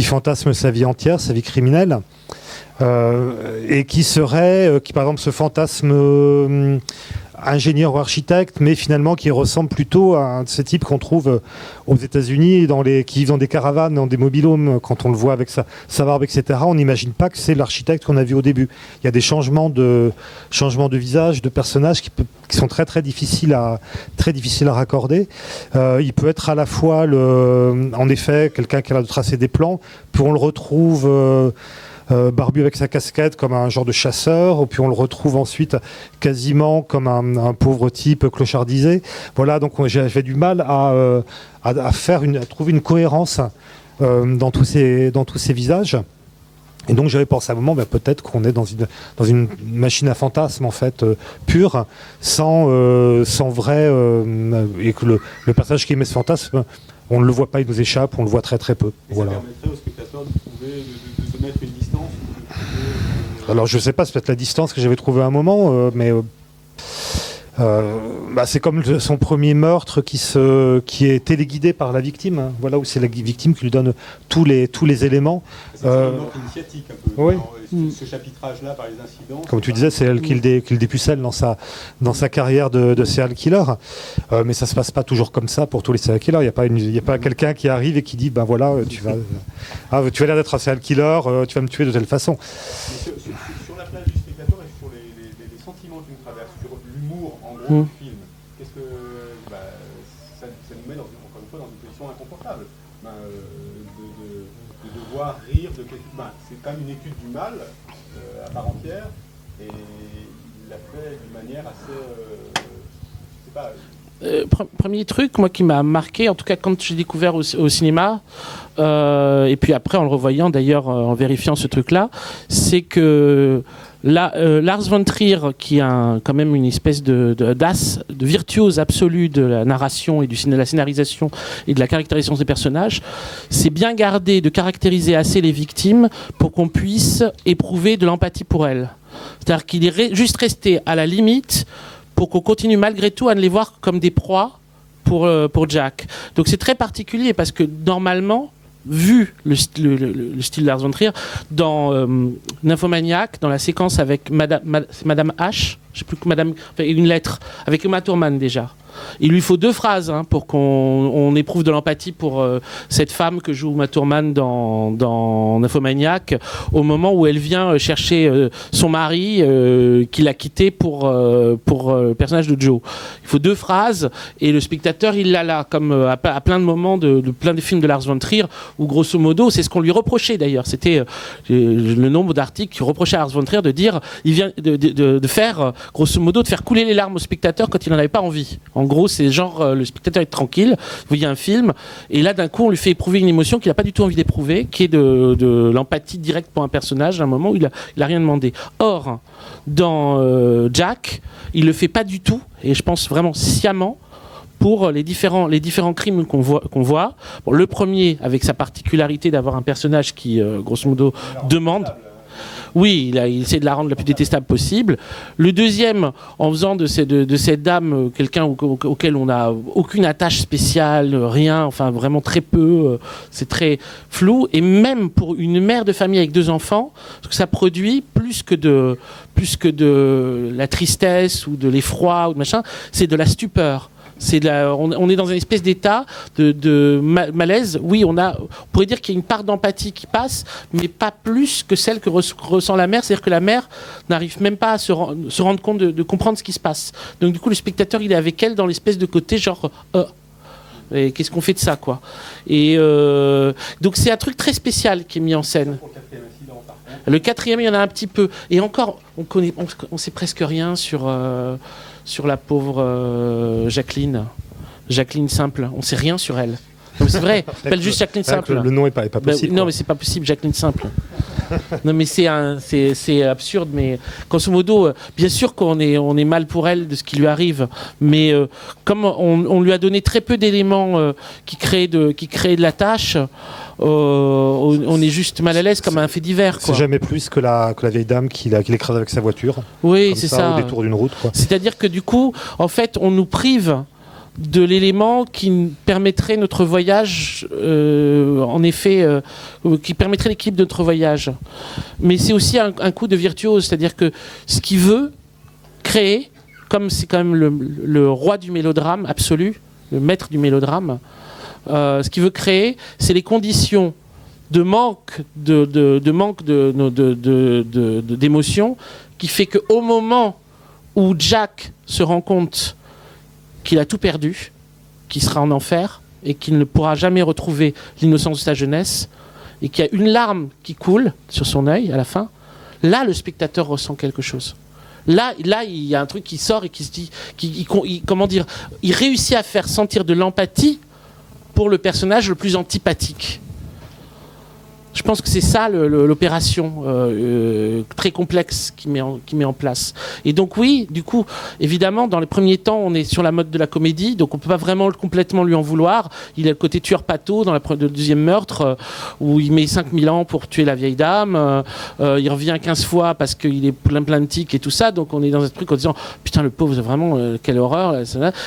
Speaker 4: fantasme sa vie entière, sa vie criminelle, et qui par exemple se fantasme ingénieur ou architecte, mais finalement qui ressemble plutôt à un de ces types qu'on trouve aux États-Unis, qui vivent dans des caravanes, dans des mobil-homes. Quand on le voit avec sa barbe, etc., on n'imagine pas que c'est l'architecte qu'on a vu au début. Il y a des changements de visage, de personnages qui sont très très difficiles à raccorder. Il peut être à la fois en effet quelqu'un qui a l'air de tracer des plans, puis on le retrouve barbu avec sa casquette comme un genre de chasseur, puis on le retrouve ensuite quasiment comme un pauvre type clochardisé. Voilà, donc j'avais du mal à trouver une cohérence dans tous ces visages. Et donc j'avais pensé à un moment, peut-être qu'on est dans une machine à fantasmes en fait pure, sans vrai, et que le personnage qui émet ce fantasme, on ne le voit pas, il nous échappe, on le voit très très peu.
Speaker 3: Et voilà. Ça permettrait au spectateur de se mettre une distance.
Speaker 4: Alors je sais pas, c'est peut-être la distance que j'avais trouvée à un moment, mais c'est comme son premier meurtre qui est téléguidé par la victime. Hein. Voilà, où c'est la victime qui lui donne tous les éléments.
Speaker 3: C'est un meurtre initiatique un peu.
Speaker 4: Oui.
Speaker 3: Ce chapitrage-là par les incidents.
Speaker 4: Comme tu disais, c'est elle qui le dépucelle dans sa carrière de serial killer. Mais ça se passe pas toujours comme ça pour tous les serial killers. Il y a pas quelqu'un qui arrive et qui dit tu as l'air d'être un serial killer, tu vas me tuer de telle façon.
Speaker 3: Sur la place du spectateur et sur les sentiments qui nous traversent, sur l'humour en gros du film, qu'est-ce que ça nous met encore une fois dans une position inconfortable, de devoir rire de quelque chose. C'est quand même une étude du mal à part entière, et il l'a fait d'une manière assez, je sais pas.
Speaker 1: Premier truc, moi, qui m'a marqué, en tout cas quand j'ai découvert au cinéma, et puis après en le revoyant d'ailleurs, en vérifiant ce truc-là, c'est que Lars von Trier, qui a quand même une espèce de virtuose absolue de la narration et de la scénarisation et de la caractérisation des personnages, c'est bien gardé de caractériser assez les victimes pour qu'on puisse éprouver de l'empathie pour elles. C'est-à-dire qu'il est juste resté à la limite pour qu'on continue malgré tout à ne les voir comme des proies pour Jack. Donc c'est très particulier parce que normalement, vu le style de Lars von Trier, dans Nymphomaniac, dans la séquence avec Madame H, je sais plus que une lettre, avec Uma Thurman déjà. Il lui faut 2 phrases pour qu'on éprouve de l'empathie pour cette femme que joue Uma Thurman dans Nymphomaniac, au moment où elle vient chercher son mari qu'il a quitté pour le personnage de Joe. Il faut 2 phrases et le spectateur il l'a là, comme à plein de moments de plein de films de Lars von Trier où grosso modo, c'est ce qu'on lui reprochait d'ailleurs, c'était le nombre d'articles qui reprochaient à Lars von Trier de dire, il vient de faire grosso modo, de faire couler les larmes au spectateur quand il n'en avait pas envie. En gros, c'est genre le spectateur est tranquille, vous voyez un film, et là d'un coup on lui fait éprouver une émotion qu'il n'a pas du tout envie d'éprouver, qui est de l'empathie directe pour un personnage à un moment où il a rien demandé. Or, dans Jack, il le fait pas du tout, et je pense vraiment sciemment, pour les différents crimes qu'on voit. Bon, le premier, avec sa particularité d'avoir un personnage qui, grosso modo, demande... Oui, il essaie de la rendre la plus détestable possible. Le deuxième, en faisant de cette dame quelqu'un auquel on n'a aucune attache spéciale, rien, enfin vraiment très peu, c'est très flou. Et même pour une mère de famille avec 2 enfants, ce que ça produit, plus que de la tristesse ou de l'effroi ou de machin, c'est de la stupeur. On est dans une espèce d'état de malaise. Oui, on pourrait dire qu'il y a une part d'empathie qui passe, mais pas plus que celle que ressent la mère. C'est-à-dire que la mère n'arrive même pas à se rendre compte de comprendre ce qui se passe. Donc du coup, le spectateur, il est avec elle dans l'espèce de côté genre... et qu'est-ce qu'on fait de ça, quoi. Et donc c'est un truc très spécial qui est mis en scène. Le 4e, il y en a un petit peu. Et encore, on sait presque rien sur la pauvre Jacqueline. Jacqueline Simple. On sait rien sur elle. Non, c'est vrai, elle s'appelle juste Jacqueline Simple.
Speaker 4: Le nom n'est pas possible.
Speaker 1: Non, mais c'est pas possible, Jacqueline Simple. Non, mais c'est absurde, mais grosso modo, bien sûr qu'on est mal pour elle de ce qui lui arrive, mais comme on lui a donné très peu d'éléments qui créent de la tâche, on est juste mal à l'aise comme un fait divers.
Speaker 4: C'est jamais plus que la vieille dame qui l'écrase avec sa voiture.
Speaker 1: Oui, c'est ça.
Speaker 4: Au détour d'une route.
Speaker 1: C'est-à-dire que du coup, en fait, on nous prive de l'élément qui permettrait notre voyage, en effet, qui permettrait l'équilibre de notre voyage. Mais c'est aussi un coup de virtuose, c'est-à-dire que ce qu'il veut créer, comme c'est quand même le roi du mélodrame absolu, le maître du mélodrame, ce qu'il veut créer, c'est les conditions de manque d'émotion qui fait qu'au moment où Jack se rend compte qu'il a tout perdu, qu'il sera en enfer et qu'il ne pourra jamais retrouver l'innocence de sa jeunesse et qu'il y a une larme qui coule sur son œil à la fin, là le spectateur ressent quelque chose. Là il y a un truc qui sort et qui se dit, il réussit à faire sentir de l'empathie pour le personnage le plus antipathique. Je pense que c'est ça l'opération très complexe qu'il met en place. Et donc oui, du coup, évidemment, dans les premiers temps, on est sur la mode de la comédie, donc on ne peut pas vraiment complètement lui en vouloir. Il a le côté tueur pato dans le deuxième meurtre, où il met 5000 ans pour tuer la vieille dame. Il revient 15 fois parce qu'il est plein de tics et tout ça, donc on est dans un truc en disant « Putain, le pauvre, vraiment, quelle horreur !»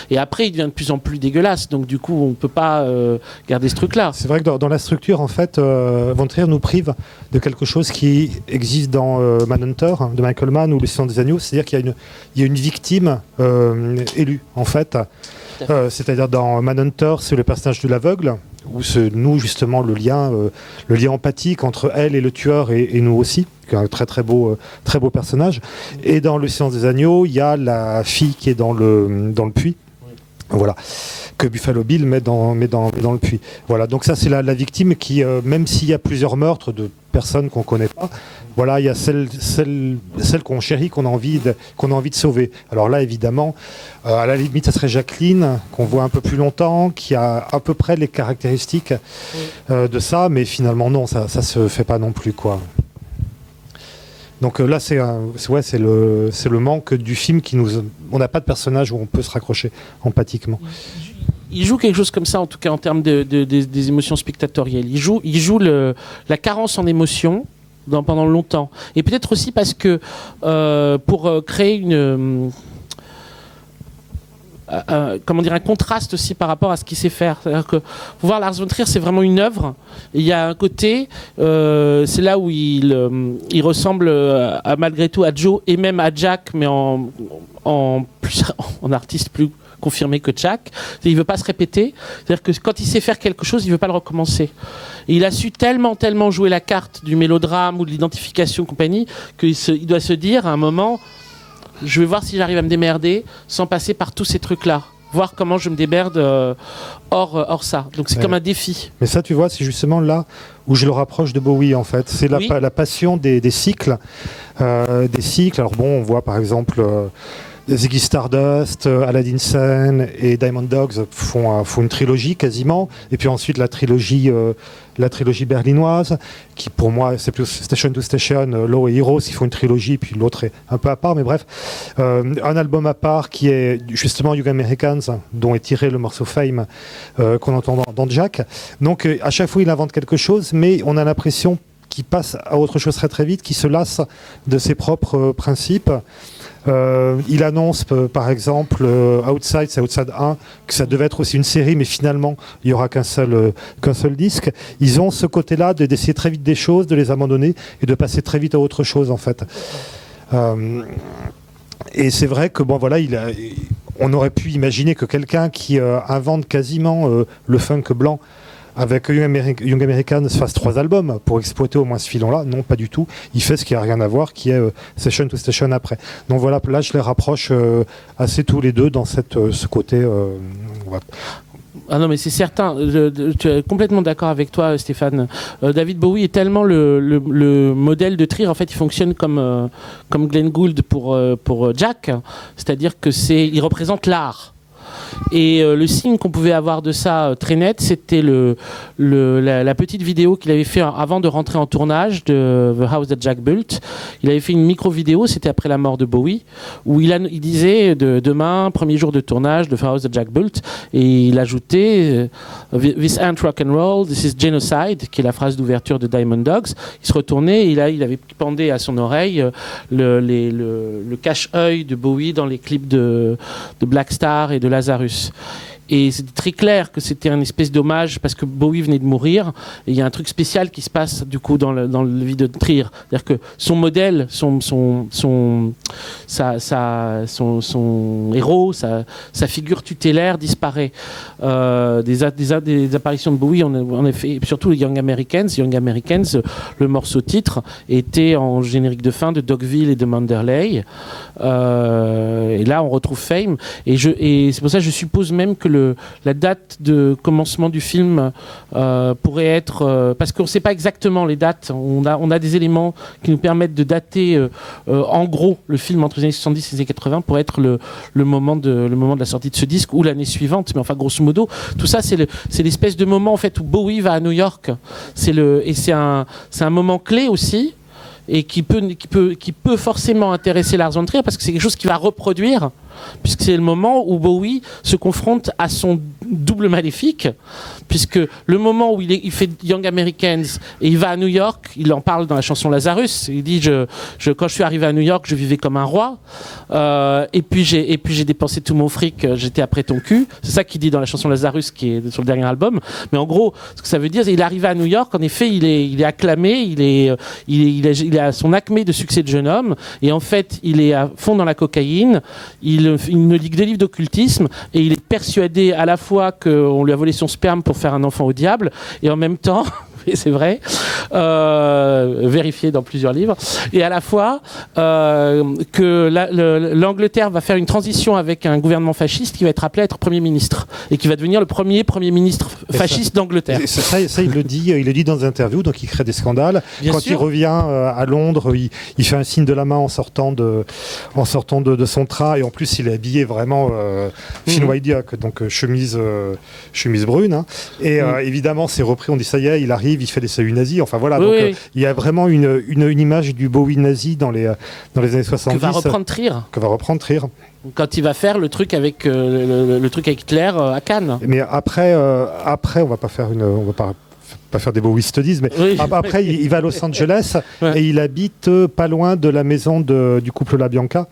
Speaker 1: Et après, il devient de plus en plus dégueulasse, donc du coup, on ne peut pas garder ce truc-là.
Speaker 4: C'est vrai que dans la structure, en fait, Von Trier nous prive de quelque chose qui existe dans Manhunter de Michael Mann ou Le Silence des Agneaux, c'est-à-dire qu'il y a une victime élue en fait. C'est-à-dire dans Manhunter, c'est le personnage de l'aveugle où se noue justement le lien empathique entre elle et le tueur et nous aussi, qui est un très beau personnage. Et dans Le Silence des Agneaux, il y a la fille qui est dans le puits. Voilà, que Buffalo Bill met dans le puits. Voilà, donc ça c'est la victime qui, même s'il y a plusieurs meurtres de personnes qu'on ne connaît pas, voilà, il y a celle qu'on chérit, qu'on a envie de sauver. Alors là, évidemment, à la limite, ça serait Jacqueline, qu'on voit un peu plus longtemps, qui a à peu près les caractéristiques de ça, mais finalement non, ça se fait pas non plus, quoi. Donc là, c'est le manque du film on n'a pas de personnage où on peut se raccrocher empathiquement.
Speaker 1: Il joue quelque chose comme ça, en tout cas en termes des émotions spectatorielles. Il joue la carence en émotion pendant longtemps. Et peut-être aussi parce que pour créer un contraste aussi par rapport à ce qu'il sait faire. C'est-à-dire que pour voir Lars von Trier, c'est vraiment une œuvre. Il y a un côté, c'est là où il ressemble malgré tout à Joe et même à Jack, mais en artiste plus confirmé que Jack. Il ne veut pas se répéter. C'est-à-dire que quand il sait faire quelque chose, il ne veut pas le recommencer. Et il a su tellement jouer la carte du mélodrame ou de l'identification compagnie qu'il doit se dire à un moment, je vais voir si j'arrive à me démerder sans passer par tous ces trucs-là. Voir comment je me démerde hors ça. Donc c'est comme un défi.
Speaker 4: Mais ça, tu vois, c'est justement là où je le rapproche de Bowie, en fait. C'est la passion des cycles. Des cycles. Alors bon, on voit par exemple Ziggy Stardust, Aladdin Sane et Diamond Dogs font une trilogie quasiment. Et puis ensuite la trilogie berlinoise, qui pour moi c'est plus Station to Station, Law et Heroes, ils font une trilogie, puis l'autre est un peu à part, mais bref. Un album à part qui est justement Young Americans, dont est tiré le morceau Fame qu'on entend dans Jack. Donc à chaque fois il invente quelque chose, mais on a l'impression qu'il passe à autre chose très vite, qu'il se lasse de ses propres principes. Il annonce par exemple Outside, c'est Outside 1, que ça devait être aussi une série, mais finalement il n'y aura qu'un seul disque. Ils ont ce côté-là d'essayer très vite des choses, de les abandonner et de passer très vite à autre chose en fait. Et c'est vrai que bon voilà, on aurait pu imaginer que quelqu'un qui invente quasiment le funk blanc avec Young Americans fasse 3 albums pour exploiter au moins ce filon-là. Non, pas du tout. Il fait ce qui n'a rien à voir, qui est Session to Station après. Donc voilà, là je les rapproche assez tous les deux dans ce côté.
Speaker 1: Ah non, mais c'est certain. Je suis complètement d'accord avec toi, Stéphane. David Bowie est tellement le modèle de Trier. En fait, il fonctionne comme Glenn Gould pour Jack. C'est-à-dire que il représente l'art. Et le signe qu'on pouvait avoir de ça très net, c'était la petite vidéo qu'il avait fait avant de rentrer en tournage de The House That Jack Built. Il avait fait une micro-vidéo, c'était après la mort de Bowie, où il disait demain, premier jour de tournage de The House That Jack Built, et il ajoutait This ain't rock and roll, this is genocide, qui est la phrase d'ouverture de Diamond Dogs. Il se retournait et il avait pendé à son oreille le cache-œil de Bowie dans les clips de Black Star et de Lazarus. Et c'était très clair que c'était un espèce d'hommage parce que Bowie venait de mourir. Et il y a un truc spécial qui se passe du coup dans le vie de Trier. C'est-à-dire que son modèle, son héros, sa figure tutélaire disparaît. Des apparitions de Bowie, en effet, surtout les Young Americans. Young Americans, le morceau titre était en générique de fin de Dogville et de Manderley. Et là, on retrouve Fame. Et c'est pour ça que je suppose même que la date de commencement du film pourrait être... parce qu'on ne sait pas exactement les dates. On a des éléments qui nous permettent de dater en gros le film entre les années 70 et les années 80 pour être le moment de la sortie de ce disque ou l'année suivante. Mais enfin, grosso modo, tout ça, c'est l'espèce de moment en fait, où Bowie va à New York. C'est un moment clé aussi. Et qui peut forcément intéresser Lars von Trier parce que c'est quelque chose qu'il va reproduire, puisque c'est le moment où Bowie se confronte à son double maléfique, puisque le moment où il fait Young Americans et il va à New York, il en parle dans la chanson Lazarus, il dit quand je suis arrivé à New York, je vivais comme un roi, et puis j'ai dépensé tout mon fric, j'étais après ton cul. C'est ça qu'il dit dans la chanson Lazarus qui est sur le dernier album. Mais en gros, ce que ça veut dire, c'est qu'il est arrivé à New York, en effet, il est acclamé, il est à son acmé de succès de jeune homme, et en fait, il est à fond dans la cocaïne, il ne lit que des livres d'occultisme, et il est persuadé à la fois qu'on lui a volé son sperme pour faire un enfant au diable, et en même temps, et c'est vrai, vérifié dans plusieurs livres, et à la fois que l'Angleterre va faire une transition avec un gouvernement fasciste qui va être appelé à être Premier ministre, et qui va devenir le premier ministre fasciste d'Angleterre.
Speaker 4: Ça, il le dit dans des interviews, donc il crée des scandales. Quand il revient à Londres, il fait un signe de la main en sortant de son train, et en plus il est habillé vraiment Finn Wydiock, donc chemise brune, hein. Et évidemment c'est repris, on dit ça y est, il arrive, il fait des saluts nazis, enfin voilà, donc il y a vraiment une image du Bowie nazi dans les années 70
Speaker 1: que va reprendre Trier quand il va faire le truc avec Hitler à Cannes.
Speaker 4: Mais après on va pas faire des Bowie studies, mais après il va à Los Angeles et il habite pas loin de la maison du couple LaBianca.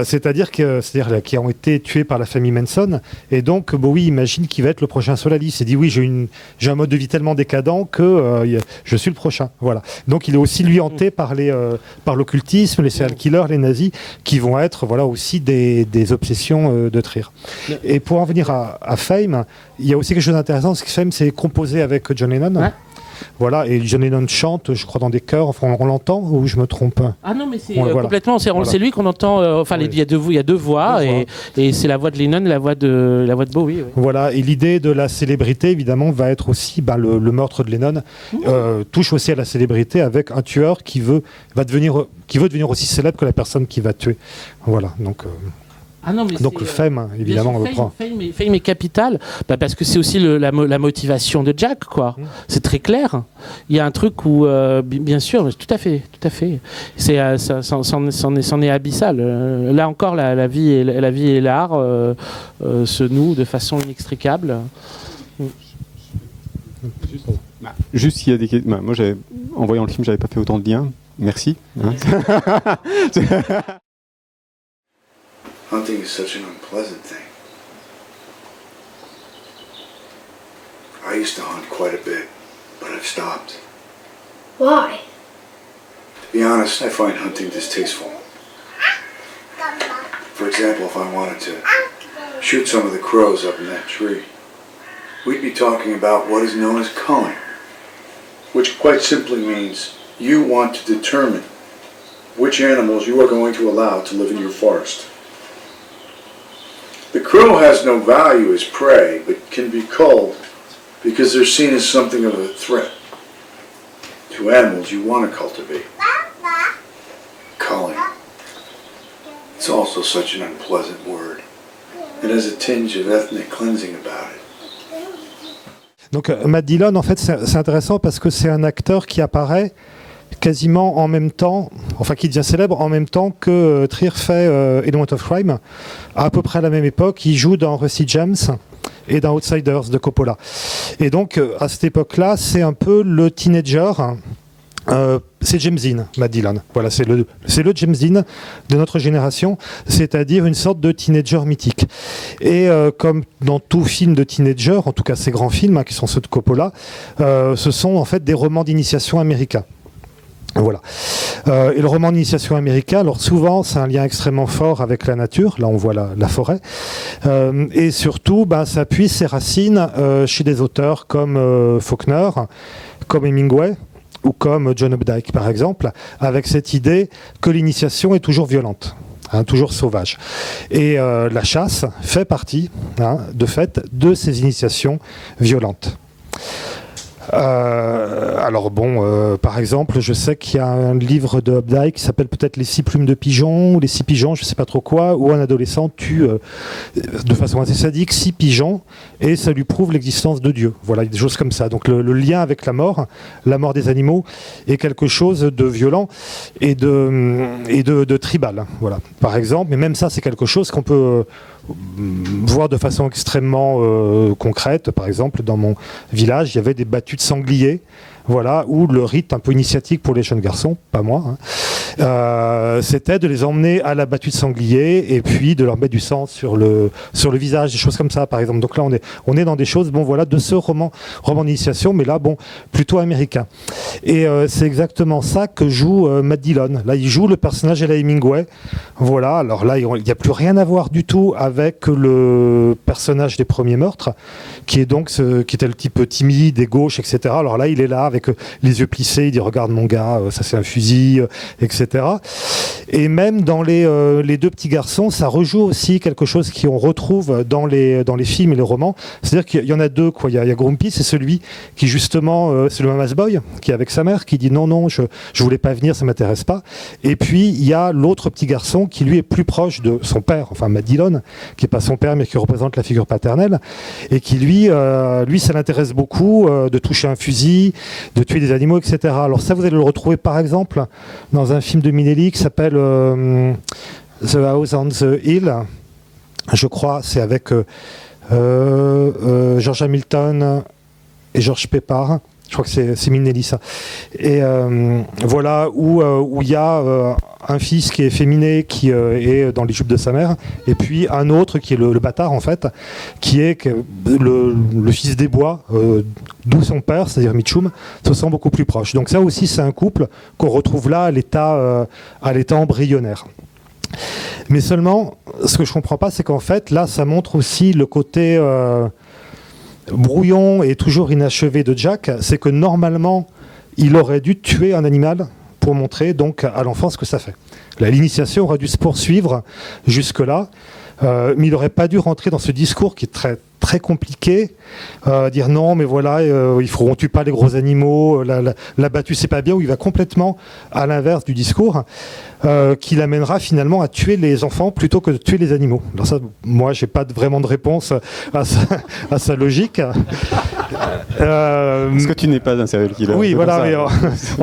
Speaker 4: C'est-à-dire qui ont été tués par la famille Manson, et donc Bowie imagine qu'il va être le prochain Solaris. Il dit oui, j'ai un mode de vie tellement décadent que je suis le prochain. Voilà. Donc il est aussi lui hanté par l'occultisme, les serial killers, les nazis, qui vont être aussi des obsessions de Trier. Et pour en venir à Fame, il y a aussi quelque chose d'intéressant, c'est que Fame c'est composé avec John Lennon. Ouais. Voilà, et John Lennon chante, je crois, dans des chœurs. Enfin, on l'entend, ou je me trompe?
Speaker 1: Ah non, mais c'est complètement. C'est lui qu'on entend. Il y a deux voix, et c'est la voix de Lennon et la voix de Bowie. Oui.
Speaker 4: Voilà, et l'idée de la célébrité, évidemment, va être aussi le meurtre de Lennon. Touche aussi à la célébrité avec un tueur qui veut devenir aussi célèbre que la personne qui va tuer. Voilà, donc. Donc le Fame, évidemment, on le prend.
Speaker 1: Fame est capital, parce que c'est aussi la motivation de Jack, quoi. C'est très clair. Il y a un truc où, bien sûr, tout à fait. C'en est abyssal. Là encore, la vie et l'art se nouent de façon inextricable.
Speaker 3: Juste s'il y a des questions. Moi, en voyant le film, j'avais pas fait autant de liens. Merci.
Speaker 5: Hunting is such an unpleasant thing. I used to hunt quite a bit, but I've stopped.
Speaker 6: Why?
Speaker 5: To be honest, I find hunting distasteful. For example, if I wanted to shoot some of the crows up in that tree, we'd be talking about what is known as culling, which quite simply means you want to determine which animals you are going to allow to live in your forest. The crow has no value as prey, but can be culled because they're seen as something of a threat to animals you want to cultivate. Culling. It's also such an unpleasant word. It has a tinge of ethnic cleansing about it.
Speaker 4: Donc Matt Dillon, en fait, c'est intéressant parce que c'est un acteur qui apparaît quasiment en même temps, enfin qui devient célèbre en même temps que Trier fait Element of Crime, à peu près à la même époque. Il joue dans Rusty James et dans Outsiders de Coppola. Et donc à cette époque-là, c'est un peu le teenager. C'est James Dean, Matt Dillon. Voilà, c'est le James Dean de notre génération, c'est-à-dire une sorte de teenager mythique. Et comme dans tout film de teenager, en tout cas ces grands films qui sont ceux de Coppola, ce sont en fait des romans d'initiation américains. Voilà. Et le roman d'initiation américain, alors souvent c'est un lien extrêmement fort avec la nature, là on voit la forêt, et surtout ça puise ses racines chez des auteurs comme Faulkner, comme Hemingway, ou comme John Updike par exemple, avec cette idée que l'initiation est toujours violente, toujours sauvage. Et la chasse fait partie, de fait, de ces initiations violentes. Alors bon, par exemple, je sais qu'il y a un livre de Updike qui s'appelle peut-être Les 6 plumes de pigeon ou Les 6 pigeons, je sais pas trop quoi, où un adolescent tue de façon assez sadique 6 pigeons et ça lui prouve l'existence de Dieu. Voilà, des choses comme ça. Donc le lien avec la mort des animaux est quelque chose de violent et de tribal. Voilà, par exemple. Mais même ça, c'est quelque chose qu'on peut voir de façon extrêmement concrète. Par exemple, dans mon village, il y avait des battues de sangliers, voilà, où le rite un peu initiatique pour les jeunes garçons, pas moi, c'était de les emmener à la battue de sanglier et puis de leur mettre du sang sur le visage, des choses comme ça, par exemple. Donc là, on est dans des choses, bon, voilà, de ce roman d'initiation, mais là, bon, plutôt américain. Et c'est exactement ça que joue Matt Dillon. Là, il joue le personnage à la Hemingway. Voilà, alors là, il n'y a plus rien à voir du tout avec le personnage des premiers meurtres, qui est donc qui était le type timide et gauche, etc. Alors là, il est là avec les yeux plissés, il dit « Regarde mon gars, ça c'est un fusil, etc. » Et même dans les deux petits garçons, ça rejoue aussi quelque chose qu'on retrouve dans les films et les romans. C'est-à-dire qu'il y en a deux, quoi. Il y a Grumpy, c'est celui qui justement, c'est le Mama's Boy, qui est avec sa mère, qui dit « Non, je voulais pas venir, ça m'intéresse pas. » Et puis, il y a l'autre petit garçon qui lui est plus proche de son père, enfin Matt Dillon, qui n'est pas son père mais qui représente la figure paternelle, et qui lui ça l'intéresse beaucoup de toucher un fusil, de tuer des animaux, etc. Alors ça, vous allez le retrouver par exemple dans un film de Minnelli qui s'appelle The House on the Hill, je crois, c'est avec George Hamilton et George Peppard. Je crois que c'est Minnelli, ça. Et voilà, où il y a un fils qui est efféminé, qui est dans les jupes de sa mère, et puis un autre qui est le bâtard, en fait, qui est le fils des bois, d'où son père, c'est-à-dire Mitchum, se sent beaucoup plus proche. Donc ça aussi, c'est un couple qu'on retrouve là à l'état embryonnaire. Mais seulement, ce que je ne comprends pas, c'est qu'en fait, là, ça montre aussi le côté brouillon et toujours inachevé de Jack, c'est que normalement, il aurait dû tuer un animal pour montrer donc à l'enfant ce que ça fait. L'initiation aurait dû se poursuivre jusque-là, mais il n'aurait pas dû rentrer dans ce discours qui est très, très compliqué, dire non, mais voilà, on tue pas les gros animaux, la battue c'est pas bien, où il va complètement à l'inverse du discours, qui l'amènera finalement à tuer les enfants plutôt que de tuer les animaux. Alors ça, moi, j'ai pas vraiment de réponse à sa logique.
Speaker 3: Parce que tu n'es pas un serial killer.
Speaker 4: Oui, voilà. Mais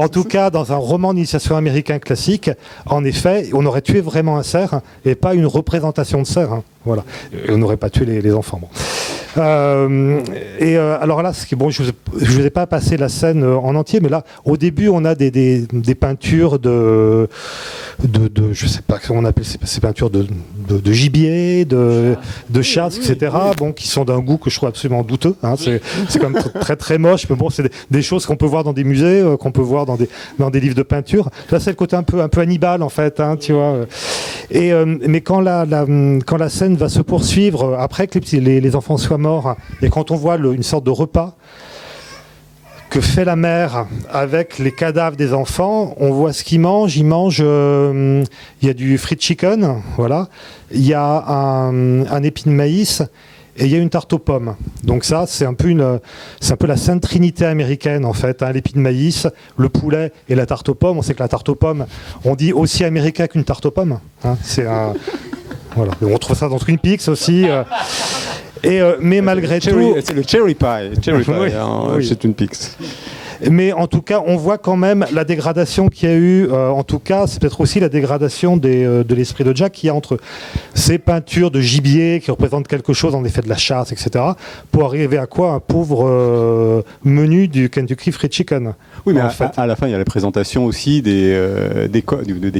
Speaker 4: en tout cas, dans un roman d'initiation américain classique, en effet, on aurait tué vraiment un cerf et pas une représentation de cerf. Hein. Voilà. Et on n'aurait pas tué les enfants. Bon. Alors là, je ne vous ai pas passé la scène en entier, mais là, au début, on a des peintures de je sais pas comment on appelle ces peintures de gibier, de chasse, etc. Bon, qui sont d'un goût que je trouve absolument douteux. Hein. C'est quand même très très moche, mais bon, c'est des choses qu'on peut voir dans des musées, qu'on peut voir dans des livres de peinture. Là, c'est le côté un peu Hannibal en fait, hein, tu vois. Mais quand la scène va se poursuivre après que les enfants soient morts, et quand on voit une sorte de repas que fait la mère avec les cadavres des enfants, on voit ce qu'ils mangent. Ils mangent, il y a du fried chicken, voilà. Il y a un épi de maïs et il y a une tarte aux pommes. Donc ça, c'est un peu la sainte trinité américaine en fait. Hein, l'épi de maïs, le poulet et la tarte aux pommes. On sait que la tarte aux pommes, on dit aussi américain qu'une tarte aux pommes. Hein, Voilà. On trouve ça dans Twin Peaks aussi. Mais malgré tout...
Speaker 3: C'est le cherry pie,
Speaker 4: oui.
Speaker 3: chez Twin Peaks.
Speaker 4: Mais en tout cas, on voit quand même la dégradation qu'il y a eu. En tout cas, c'est peut-être aussi la dégradation de l'esprit de Jack qu'il y a entre ces peintures de gibier qui représentent quelque chose en effet de la chasse, etc. Pour arriver à quoi? Un pauvre menu du Kentucky Fried Chicken.
Speaker 3: Oui, mais
Speaker 4: en fait.
Speaker 3: à la fin, il y a la présentation aussi des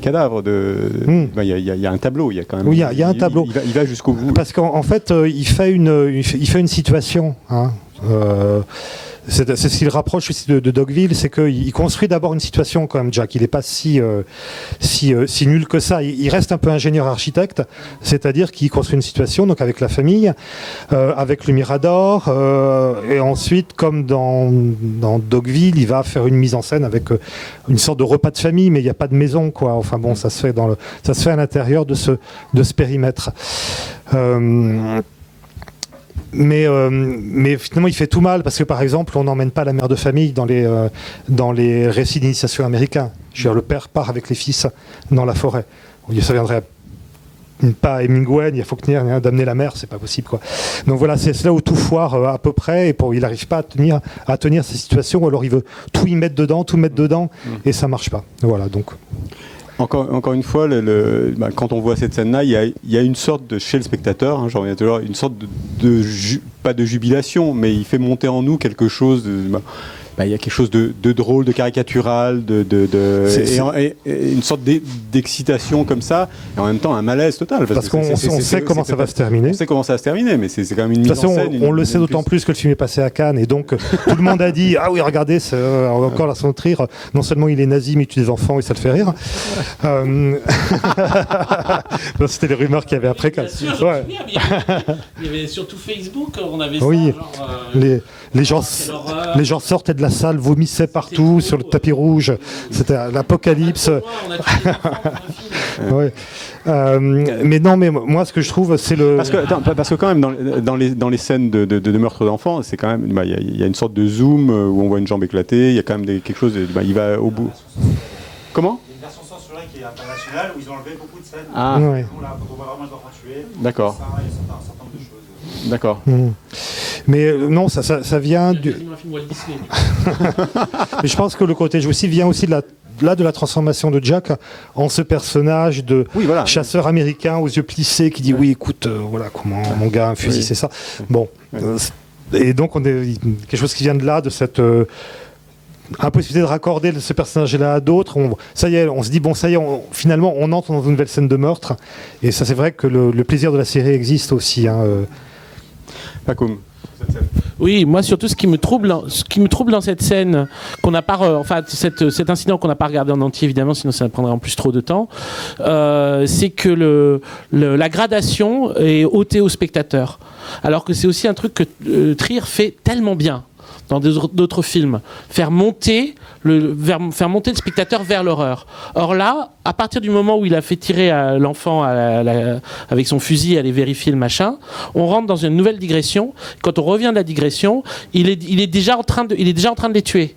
Speaker 3: cadavres. Il y a un tableau. Il y a quand même.
Speaker 4: Oui, il y a un tableau.
Speaker 3: Il va jusqu'au bout.
Speaker 4: Parce qu'en fait, il fait une situation. Hein. C'est ce qu'il rapproche aussi de Dogville, c'est qu'il construit d'abord une situation quand même, Jack. Il n'est pas si nul que ça. Il reste un peu ingénieur-architecte, c'est-à-dire qu'il construit une situation donc avec la famille, avec le Mirador, et ensuite, comme dans Dogville, il va faire une mise en scène avec une sorte de repas de famille, mais il n'y a pas de maison, quoi. Enfin bon, ça se fait à l'intérieur de ce périmètre. Mais finalement, il fait tout mal parce que, par exemple, on n'emmène pas la mère de famille dans les récits d'initiation américains. Je veux dire, le père part avec les fils dans la forêt. Ça viendrait pas à Hemingway, ni à Faulkner, d'amener la mère, c'est pas possible, quoi. Donc voilà, c'est là où tout foire à peu près, et il n'arrive pas à tenir ces situations, alors il veut tout mettre dedans, et ça marche pas. Voilà, donc.
Speaker 3: Encore une fois, quand on voit cette scène-là, il y a une sorte de, chez le spectateur, hein, j'en reviens toujours, une sorte pas de jubilation, mais il fait monter en nous quelque chose il y a quelque chose de drôle, de caricatural, et une sorte d'excitation comme ça, et en même temps un malaise total.
Speaker 4: Parce qu'on sait comment ça va se terminer.
Speaker 3: On sait comment ça va se terminer, mais c'est quand même une mise en scène.
Speaker 4: De toute façon, on le sait d'autant plus que le film est passé à Cannes, et donc tout le monde a dit « Ah oui, regardez, encore la son de rire, non seulement il est nazi, mais il tue des enfants, et ça le fait rire. » C'était les rumeurs qu'il y avait après Cannes.
Speaker 1: Bien sûr,
Speaker 4: ouais.
Speaker 1: Il y avait surtout Facebook, on avait
Speaker 4: oui.
Speaker 1: ça, genre...
Speaker 4: Les gens sortaient de la salle, vomissaient partout sur le tapis rouge. C'était l'apocalypse. Ouais. Mais moi, ce que je trouve, c'est le...
Speaker 3: Parce que quand même, dans les scènes de meurtre d'enfants, c'est quand même... Il y a une sorte de zoom où on voit une jambe éclatée, il y a quand même quelque chose... il va au bout. Comment ?
Speaker 2: Il y a une version censurée qui est internationale où ils ont enlevé beaucoup de scènes.
Speaker 3: Ah.
Speaker 4: Ouais.
Speaker 2: Là, quand on voit vraiment les enfants tués,
Speaker 3: d'accord.
Speaker 2: Ça, il y a un certain nombre de choses.
Speaker 3: D'accord.
Speaker 4: Mais non, ça vient du... Mais je pense que le côté jouissif vient aussi de la transformation de Jack en ce personnage de chasseur américain aux yeux plissés qui dit oui, écoute, voilà comment mon gars un fusil, c'est ça. Bon, et donc on est quelque chose qui vient de là, de cette impossibilité de raccorder ce personnage-là à d'autres. Ça y est, on se dit bon, ça y est, finalement on entre dans une nouvelle scène de meurtre. Et ça, c'est vrai que le plaisir de la série existe aussi.
Speaker 3: Pacoum.
Speaker 1: Oui, moi surtout ce qui me trouble dans cette scène qu'on n'a pas, cet incident qu'on n'a pas regardé en entier évidemment, sinon ça prendrait en plus trop de temps, c'est que la gradation est ôtée au spectateur, alors que c'est aussi un truc que Trier fait tellement bien dans d'autres films, faire monter le spectateur vers l'horreur. Or là, à partir du moment où il a fait tirer l'enfant avec son fusil, aller vérifier le machin, on rentre dans une nouvelle digression. Quand on revient de la digression, il est déjà en train de les tuer.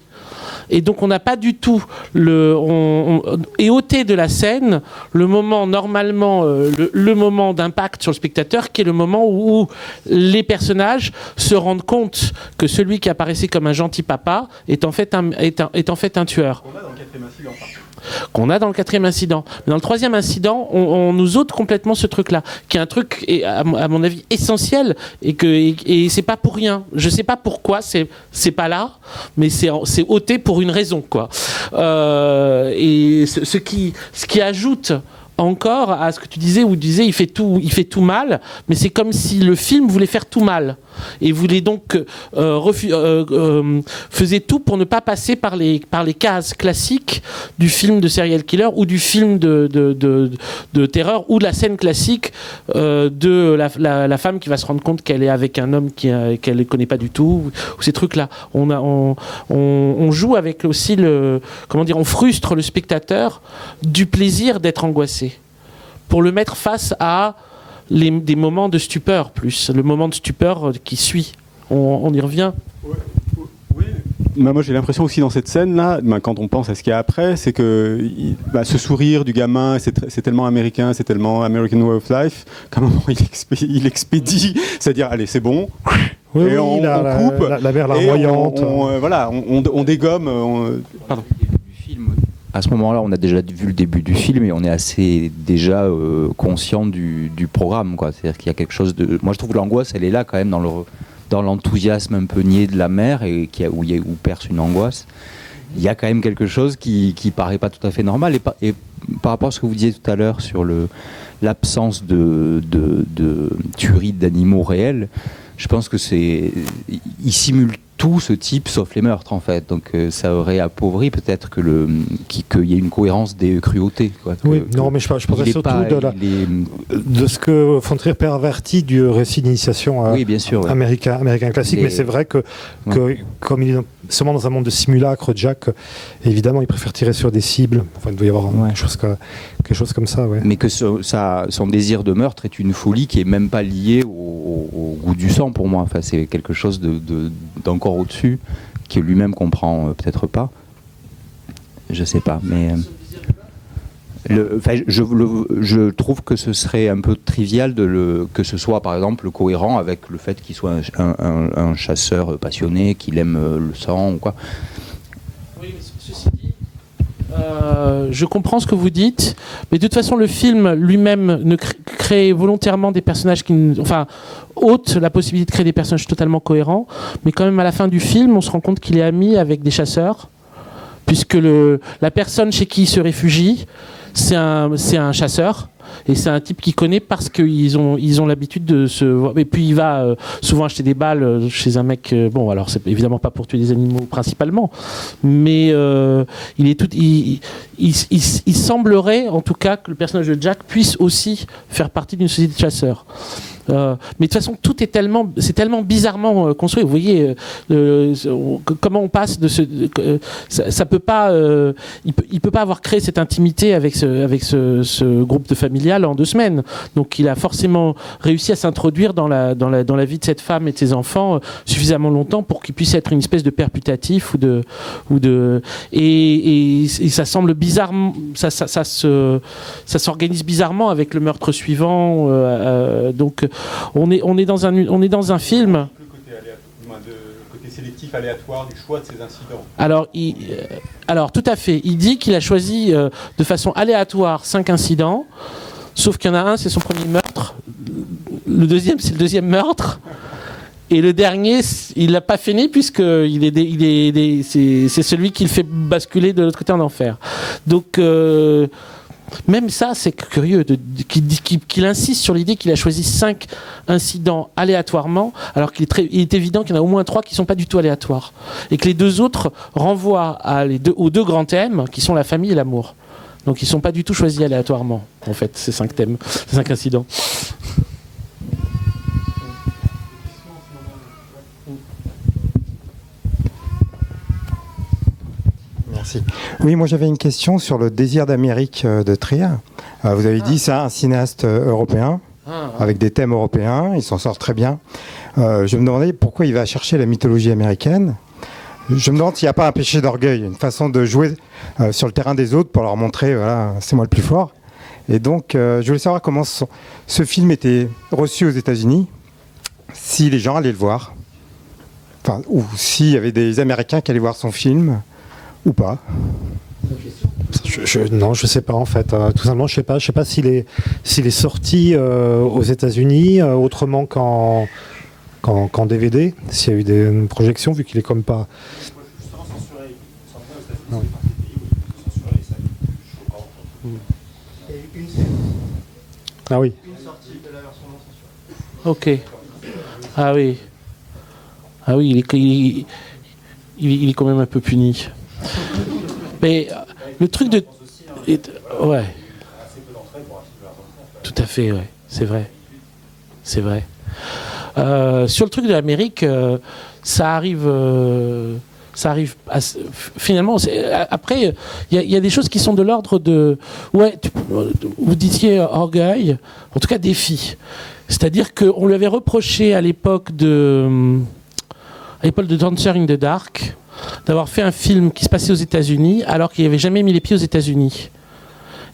Speaker 1: Et donc on n'a pas du tout et ôté de la scène le moment normalement le moment d'impact sur le spectateur, qui est le moment où les personnages se rendent compte que celui qui apparaissait comme un gentil papa est en fait un tueur. Qu'on a dans le quatrième incident. Mais dans le troisième incident, on nous ôte complètement ce truc-là, qui est un truc, à mon avis, essentiel, et c'est pas pour rien. Je sais pas pourquoi c'est pas là, mais c'est ôté pour une raison, quoi. Et ce qui ajoute encore à ce que tu disais, où tu disais il fait tout mal, mais c'est comme si le film voulait faire tout mal et voulait donc faisait tout pour ne pas passer par les cases classiques du film de serial killer ou du film de terreur ou de la scène classique de la femme qui va se rendre compte qu'elle est avec un homme qu'elle ne connaît pas du tout, ou ces trucs là. On joue avec aussi on frustre le spectateur du plaisir d'être angoissé pour le mettre face à des moments de stupeur, plus le moment de stupeur qui suit. On y revient.
Speaker 3: Oui, moi j'ai l'impression aussi dans cette scène-là, quand on pense à ce qu'il y a après, c'est que ce sourire du gamin, c'est tellement américain, c'est tellement American Way of Life, qu'à un moment il expédie, c'est-à-dire allez c'est bon,
Speaker 4: Oui,
Speaker 3: et
Speaker 4: oui,
Speaker 3: on coupe,
Speaker 4: la mer
Speaker 3: et
Speaker 4: larmoyante.
Speaker 3: on dégomme. Pardon.
Speaker 6: À ce moment-là, on a déjà vu le début du film et on est assez déjà conscient du programme, quoi. C'est-à-dire qu'il y a quelque chose de... Moi, je trouve que l'angoisse, elle est là quand même dans l'enthousiasme un peu niais de la mère et où perce une angoisse. Il y a quand même quelque chose qui paraît pas tout à fait normal. Et par rapport à ce que vous disiez tout à l'heure sur l'absence de tuerie d'animaux réels, je pense que il simule tout ce type sauf les meurtres en fait, donc ça aurait appauvri peut-être qu'il y ait une cohérence des cruautés, quoi.
Speaker 4: Non, mais je parlais surtout de ce que von Trier pervertit du récit d'initiation
Speaker 6: oui, bien sûr, ouais.
Speaker 4: américain classique, mais c'est vrai que comme il est seulement dans un monde de simulacre, Jack, évidemment il préfère tirer sur des cibles, enfin il doit y avoir quelque chose comme ça, ouais.
Speaker 6: Mais que son désir de meurtre est une folie qui est même pas liée au goût du sang pour moi, enfin c'est quelque chose d'encore au-dessus, que lui-même comprend peut-être pas. Je sais pas, mais je trouve que ce serait un peu trivial que ce soit par exemple cohérent avec le fait qu'il soit un chasseur passionné, qu'il aime le sang ou quoi.
Speaker 1: Oui, mais ceci dit, je comprends ce que vous dites, mais de toute façon le film lui-même ne crée volontairement des personnages ôte la possibilité de créer des personnages totalement cohérents, mais quand même à la fin du film on se rend compte qu'il est ami avec des chasseurs, puisque la personne chez qui il se réfugie c'est un chasseur, et c'est un type qu'il connaît parce qu'ils ont l'habitude de se voir. Et puis il va souvent acheter des balles chez un mec. Bon, alors c'est évidemment pas pour tuer des animaux principalement, mais il semblerait en tout cas que le personnage de Jack puisse aussi faire partie d'une société de chasseurs. Mais de toute façon, c'est tellement bizarrement construit. Vous voyez comment on passe de ça peut pas. Il peut pas avoir créé cette intimité avec ce groupe de familial en 2 semaines. Donc, il a forcément réussi à s'introduire dans la vie de cette femme et de ses enfants suffisamment longtemps pour qu'il puisse être une espèce de père putatif et ça semble bizarrement. Ça s'organise bizarrement avec le meurtre suivant. Donc on est dans un film.
Speaker 3: Le côté sélectif, aléatoire du choix de ces incidents.
Speaker 1: Alors tout à fait. Il dit qu'il a choisi de façon aléatoire 5 incidents, sauf qu'il y en a un, c'est son premier meurtre. Le deuxième, c'est le deuxième meurtre. Et le dernier, il l'a pas fini puisque c'est celui qui le fait basculer de l'autre côté en enfer. Donc même ça, c'est curieux qu'il insiste sur l'idée qu'il a choisi 5 incidents aléatoirement, alors qu'il est évident qu'il y en a au moins 3 qui ne sont pas du tout aléatoires. Et que les 2 autres renvoient aux 2 grands thèmes, qui sont la famille et l'amour. Donc ils ne sont pas du tout choisis aléatoirement, en fait, ces 5 thèmes, ces 5 incidents.
Speaker 7: Merci. Oui, moi j'avais une question sur le désir d'Amérique de Trier. Vous avez dit c'est un cinéaste européen, avec des thèmes européens, il s'en sort très bien. Je me demandais pourquoi il va chercher la mythologie américaine. Je me demande s'il n'y a pas un péché d'orgueil, une façon de jouer sur le terrain des autres pour leur montrer, voilà, c'est moi le plus fort. Et donc, je voulais savoir comment ce film était reçu aux États-Unis, si les gens allaient le voir, enfin, ou s'il y avait des Américains qui allaient voir son film, ou pas.
Speaker 4: Non, je sais pas en fait. Tout simplement, je sais pas s'il est sorti aux États-Unis autrement qu'en DVD, s'il y a eu des projections, vu qu'il est comme pas. Ah oui.
Speaker 1: Ok. Ah oui. Ah oui, il est quand même un peu puni. Mais le truc de... Ouais. Tout à fait, ouais. C'est vrai. C'est vrai. Sur le truc de l'Amérique, ça arrive finalement. Après, il y a des choses qui sont de l'ordre de... Ouais, vous disiez orgueil, en tout cas défi. C'est-à-dire qu'on lui avait reproché à l'époque de Dancer in the Dark d'avoir fait un film qui se passait aux États-Unis alors qu'il n'avait jamais mis les pieds aux États-Unis.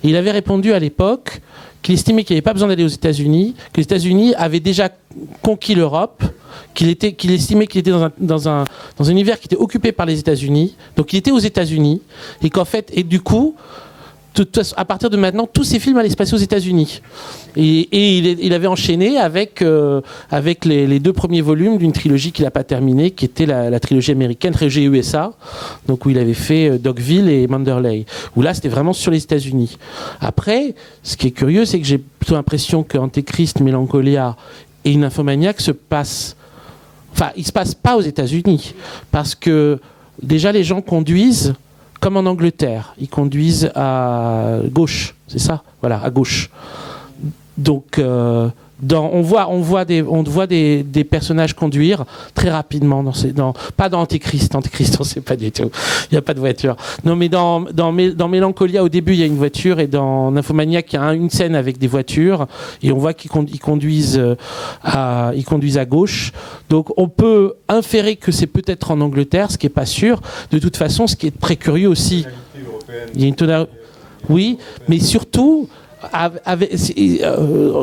Speaker 1: Et il avait répondu à l'époque qu'il estimait qu'il n'y avait pas besoin d'aller aux États-Unis, que les États-Unis avaient déjà conquis l'Europe, qu'il estimait qu'il était dans un univers qui était occupé par les États-Unis, donc il était aux États-Unis, et qu'en fait, et du coup, à partir de maintenant, tous ces films allaient se passer aux États-Unis. Et il avait enchaîné avec les 2 premiers volumes d'une trilogie qu'il n'a pas terminée, qui était la trilogie américaine, trilogie USA, donc où il avait fait Dogville et Manderley, où là c'était vraiment sur les États-Unis. Après, ce qui est curieux, c'est que j'ai plutôt l'impression que Antéchrist, Mélancolia et Nymphomaniac se passent. Enfin, ils se passent pas aux États-Unis, parce que déjà les gens conduisent. Comme en Angleterre, ils conduisent à gauche, c'est ça ? Voilà, à gauche. Donc, on voit des personnages conduire très rapidement pas dans Antéchrist, on sait pas du tout. Il n'y a pas de voiture. Non, mais dans Mélancolia, au début, il y a une voiture, et dans Nymphomaniac, il y a une scène avec des voitures, et on voit qu'ils conduisent à gauche. Donc, on peut inférer que c'est peut-être en Angleterre, ce qui est pas sûr. De toute façon, ce qui est très curieux aussi, il y a une tonalité. Oui, mais surtout.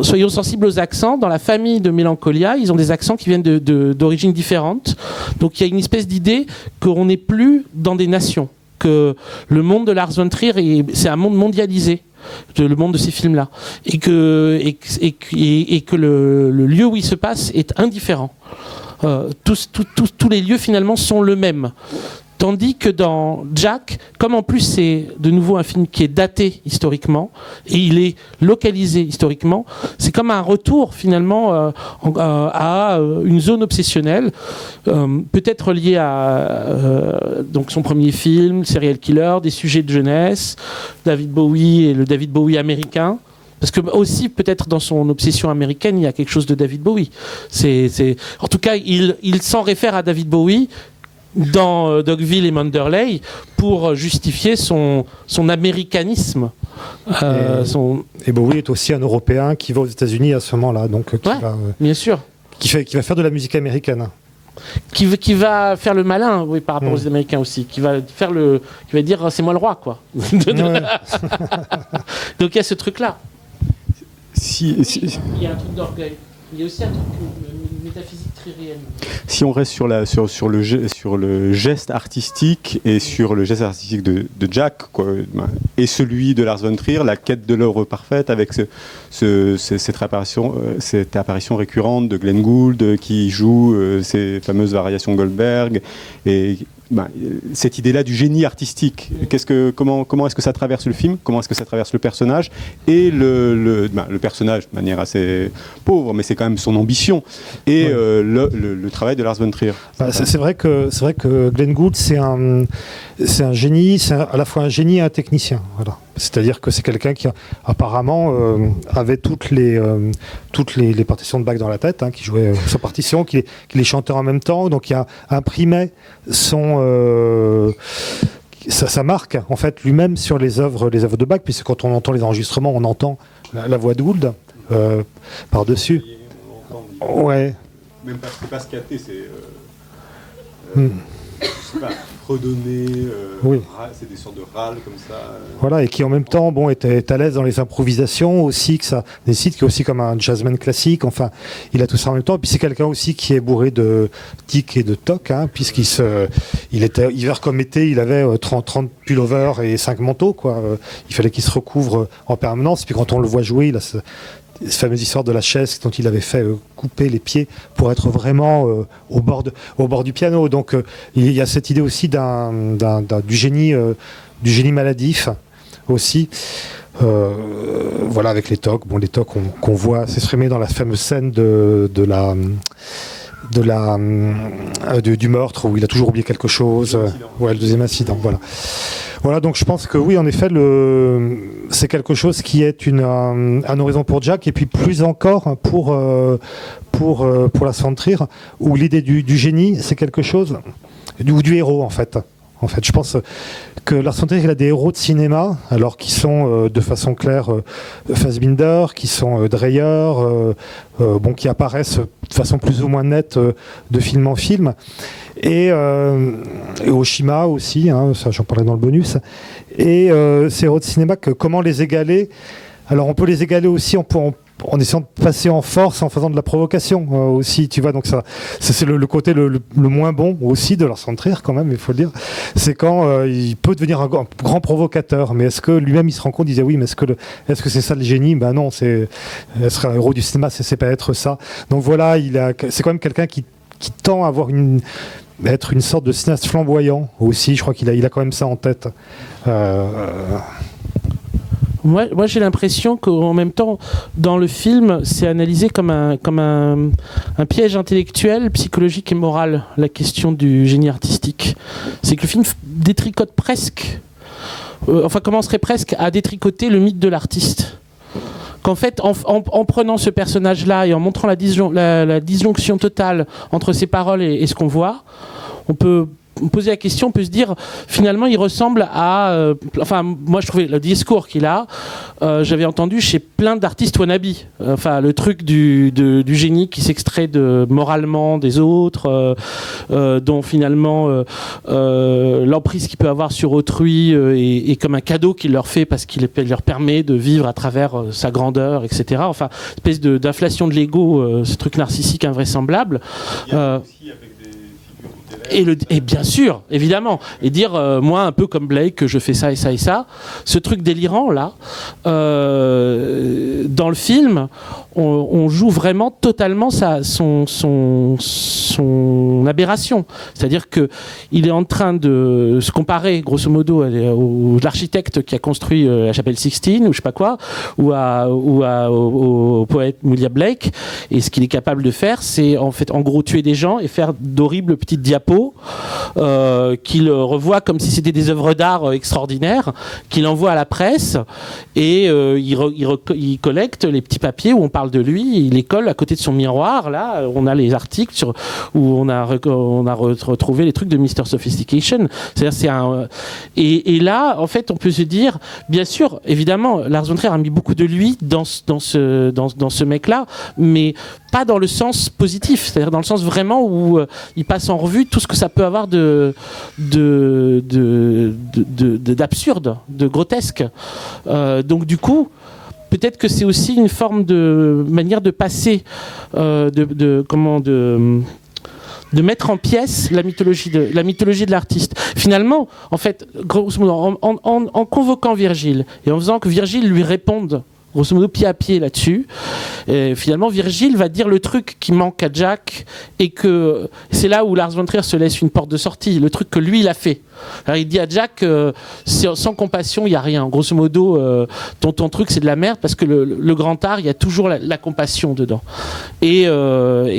Speaker 1: Soyons sensibles aux accents. Dans la famille de Mélancolia, ils ont des accents qui viennent d'origines différentes. Donc il y a une espèce d'idée qu'on n'est plus dans des nations, que le monde de Lars von Trier, c'est un monde mondialisé, le monde de ces films-là, et que le lieu où il se passe est indifférent. Tous les lieux finalement sont le même. Tandis que dans Jack, comme en plus c'est de nouveau un film qui est daté historiquement, et il est localisé historiquement, c'est comme un retour finalement à une zone obsessionnelle, peut-être liée à donc son premier film, Serial Killer, des sujets de jeunesse, David Bowie et le David Bowie américain. Parce que aussi, peut-être dans son obsession américaine, il y a quelque chose de David Bowie. En tout cas, il s'en réfère à David Bowie dans Dogville et Manderley pour justifier son américanisme.
Speaker 4: Et Bowie est aussi un Européen qui va aux États-Unis à ce moment-là, donc
Speaker 1: bien sûr,
Speaker 4: qui va faire de la musique américaine.
Speaker 1: Qui va faire le malin, oui, par rapport aux Américains aussi, qui va dire c'est moi le roi, quoi. Donc il y a ce truc-là. Il y a un truc d'orgueil. Il y a aussi un truc métaphysique très réel.
Speaker 3: Si on reste sur le geste artistique et sur le geste artistique de Jack, quoi, et celui de Lars von Trier, la quête de l'œuvre parfaite avec cette apparition récurrente de Glenn Gould qui joue ces fameuses variations Goldberg, et cette idée-là du génie artistique, comment est-ce que ça traverse le film, comment est-ce que ça traverse le personnage, et le personnage de manière assez pauvre, mais c'est quand même son ambition, et le travail de Lars von Trier.
Speaker 4: C'est vrai que Glenn Gould, c'est un génie, c'est à la fois un génie et un technicien. Voilà. C'est-à-dire que c'est quelqu'un qui apparemment avait toutes les partitions de Bach dans la tête, qui jouait sa partition, qui les chantait en même temps, donc il imprimait sa marque en fait lui-même sur les œuvres de Bach, puisque quand on entend les enregistrements, on entend la voix de Gould par-dessus. Ouais.
Speaker 3: Même pas scatter, c'est redonner,
Speaker 4: oui.
Speaker 3: C'est des sortes de râles comme ça.
Speaker 4: Voilà, et qui en même temps est à l'aise dans les improvisations aussi, que ça nécessite, qui est aussi comme un jazzman classique, enfin, il a tout ça en même temps, et puis c'est quelqu'un aussi qui est bourré de tics et de tocs, il était, hiver comme été, il avait 30 pullovers et 5 manteaux, quoi. Il fallait qu'il se recouvre en permanence, et puis quand on le voit jouer, il a cette fameuse histoire de la chaise dont il avait fait couper les pieds pour être vraiment au bord du piano. Donc il y a cette idée aussi du génie maladif aussi. Voilà, avec les tocs. Les tocs qu'on voit s'exprimer dans la fameuse scène du meurtre où il a toujours oublié quelque chose. Le deuxième incident. Voilà, donc je pense que oui, en effet, c'est quelque chose qui est un horizon pour Jack, et puis plus encore pour Lars von Trier, où l'idée du génie, c'est quelque chose, ou du héros en fait. En fait, je pense que Lars von Trier, il a des héros de cinéma, alors qui sont de façon claire Fassbinder, qui sont Dreyer, qui apparaissent de façon plus ou moins nette de film en film, et Oshima aussi, hein, ça j'en parlerai dans le bonus. Et ces héros de cinéma, comment les égaler? Alors on peut les égaler aussi en essayant de passer en force, en faisant de la provocation aussi, tu vois. Donc ça c'est le côté le moins bon aussi de Lars von Trier quand même, il faut le dire. C'est quand il peut devenir un grand provocateur, mais est-ce que lui-même il se rend compte, il disait oui, mais est-ce que c'est ça le génie? Ben non, être un héros du cinéma, c'est pas être ça. Donc voilà, c'est quand même quelqu'un qui tend à être une sorte de cinéaste flamboyant aussi. Je crois qu'il a quand même ça en tête.
Speaker 1: Moi, j'ai l'impression qu'en même temps, dans le film, c'est analysé comme un piège intellectuel, psychologique et moral, la question du génie artistique. C'est que le film détricote presque, commencerait presque à détricoter le mythe de l'artiste. Qu'en fait, en prenant ce personnage-là et en montrant la disjonction totale entre ses paroles et ce qu'on voit, on peut poser la question, on peut se dire finalement il ressemble à moi je trouvais le discours qu'il a, j'avais entendu chez plein d'artistes wannabe, le truc du génie qui s'extrait moralement des autres, dont finalement l'emprise qu'il peut avoir sur autrui est comme un cadeau qu'il leur fait parce qu'il leur permet de vivre à travers sa grandeur, etc. Enfin, espèce d'inflation de l'ego, ce truc narcissique invraisemblable. Et bien sûr, évidemment, et dire moi un peu comme Blake que je fais ça et ça et ça, ce truc délirant là, dans le film, on joue vraiment totalement son aberration. C'est-à-dire que il est en train de se comparer grosso modo à l'architecte qui a construit la chapelle Sixtine ou je sais pas quoi, ou au poète William Blake, et ce qu'il est capable de faire, c'est en fait en gros tuer des gens et faire d'horribles petites diapos qu'il revoit comme si c'était des œuvres d'art extraordinaires, qu'il envoie à la presse, et il collecte les petits papiers où on parle de lui, il les colle à côté de son miroir. Là, on a les articles où on a retrouvé les trucs de Mr. Sophistication. C'est-à-dire, et là, en fait, on peut se dire, bien sûr, évidemment, Lars von Trier a mis beaucoup de lui dans ce mec-là, mais pas dans le sens positif, c'est-à-dire dans le sens vraiment où il passe en revue tout ce que ça peut avoir d'absurde, de grotesque. Donc du coup, peut-être que c'est aussi une forme de manière de passer, de mettre en pièces la mythologie de l'artiste. Finalement, en fait, grosso modo, en convoquant Virgile et en faisant que Virgile lui réponde grosso modo pied à pied là-dessus. Et finalement, Virgile va dire le truc qui manque à Jack, et que c'est là où Lars von Trier se laisse une porte de sortie, le truc que lui, il a fait. Alors, il dit à Jack, sans compassion, il n'y a rien. Grosso modo, ton truc, c'est de la merde, parce que le grand art, il y a toujours la compassion dedans. Et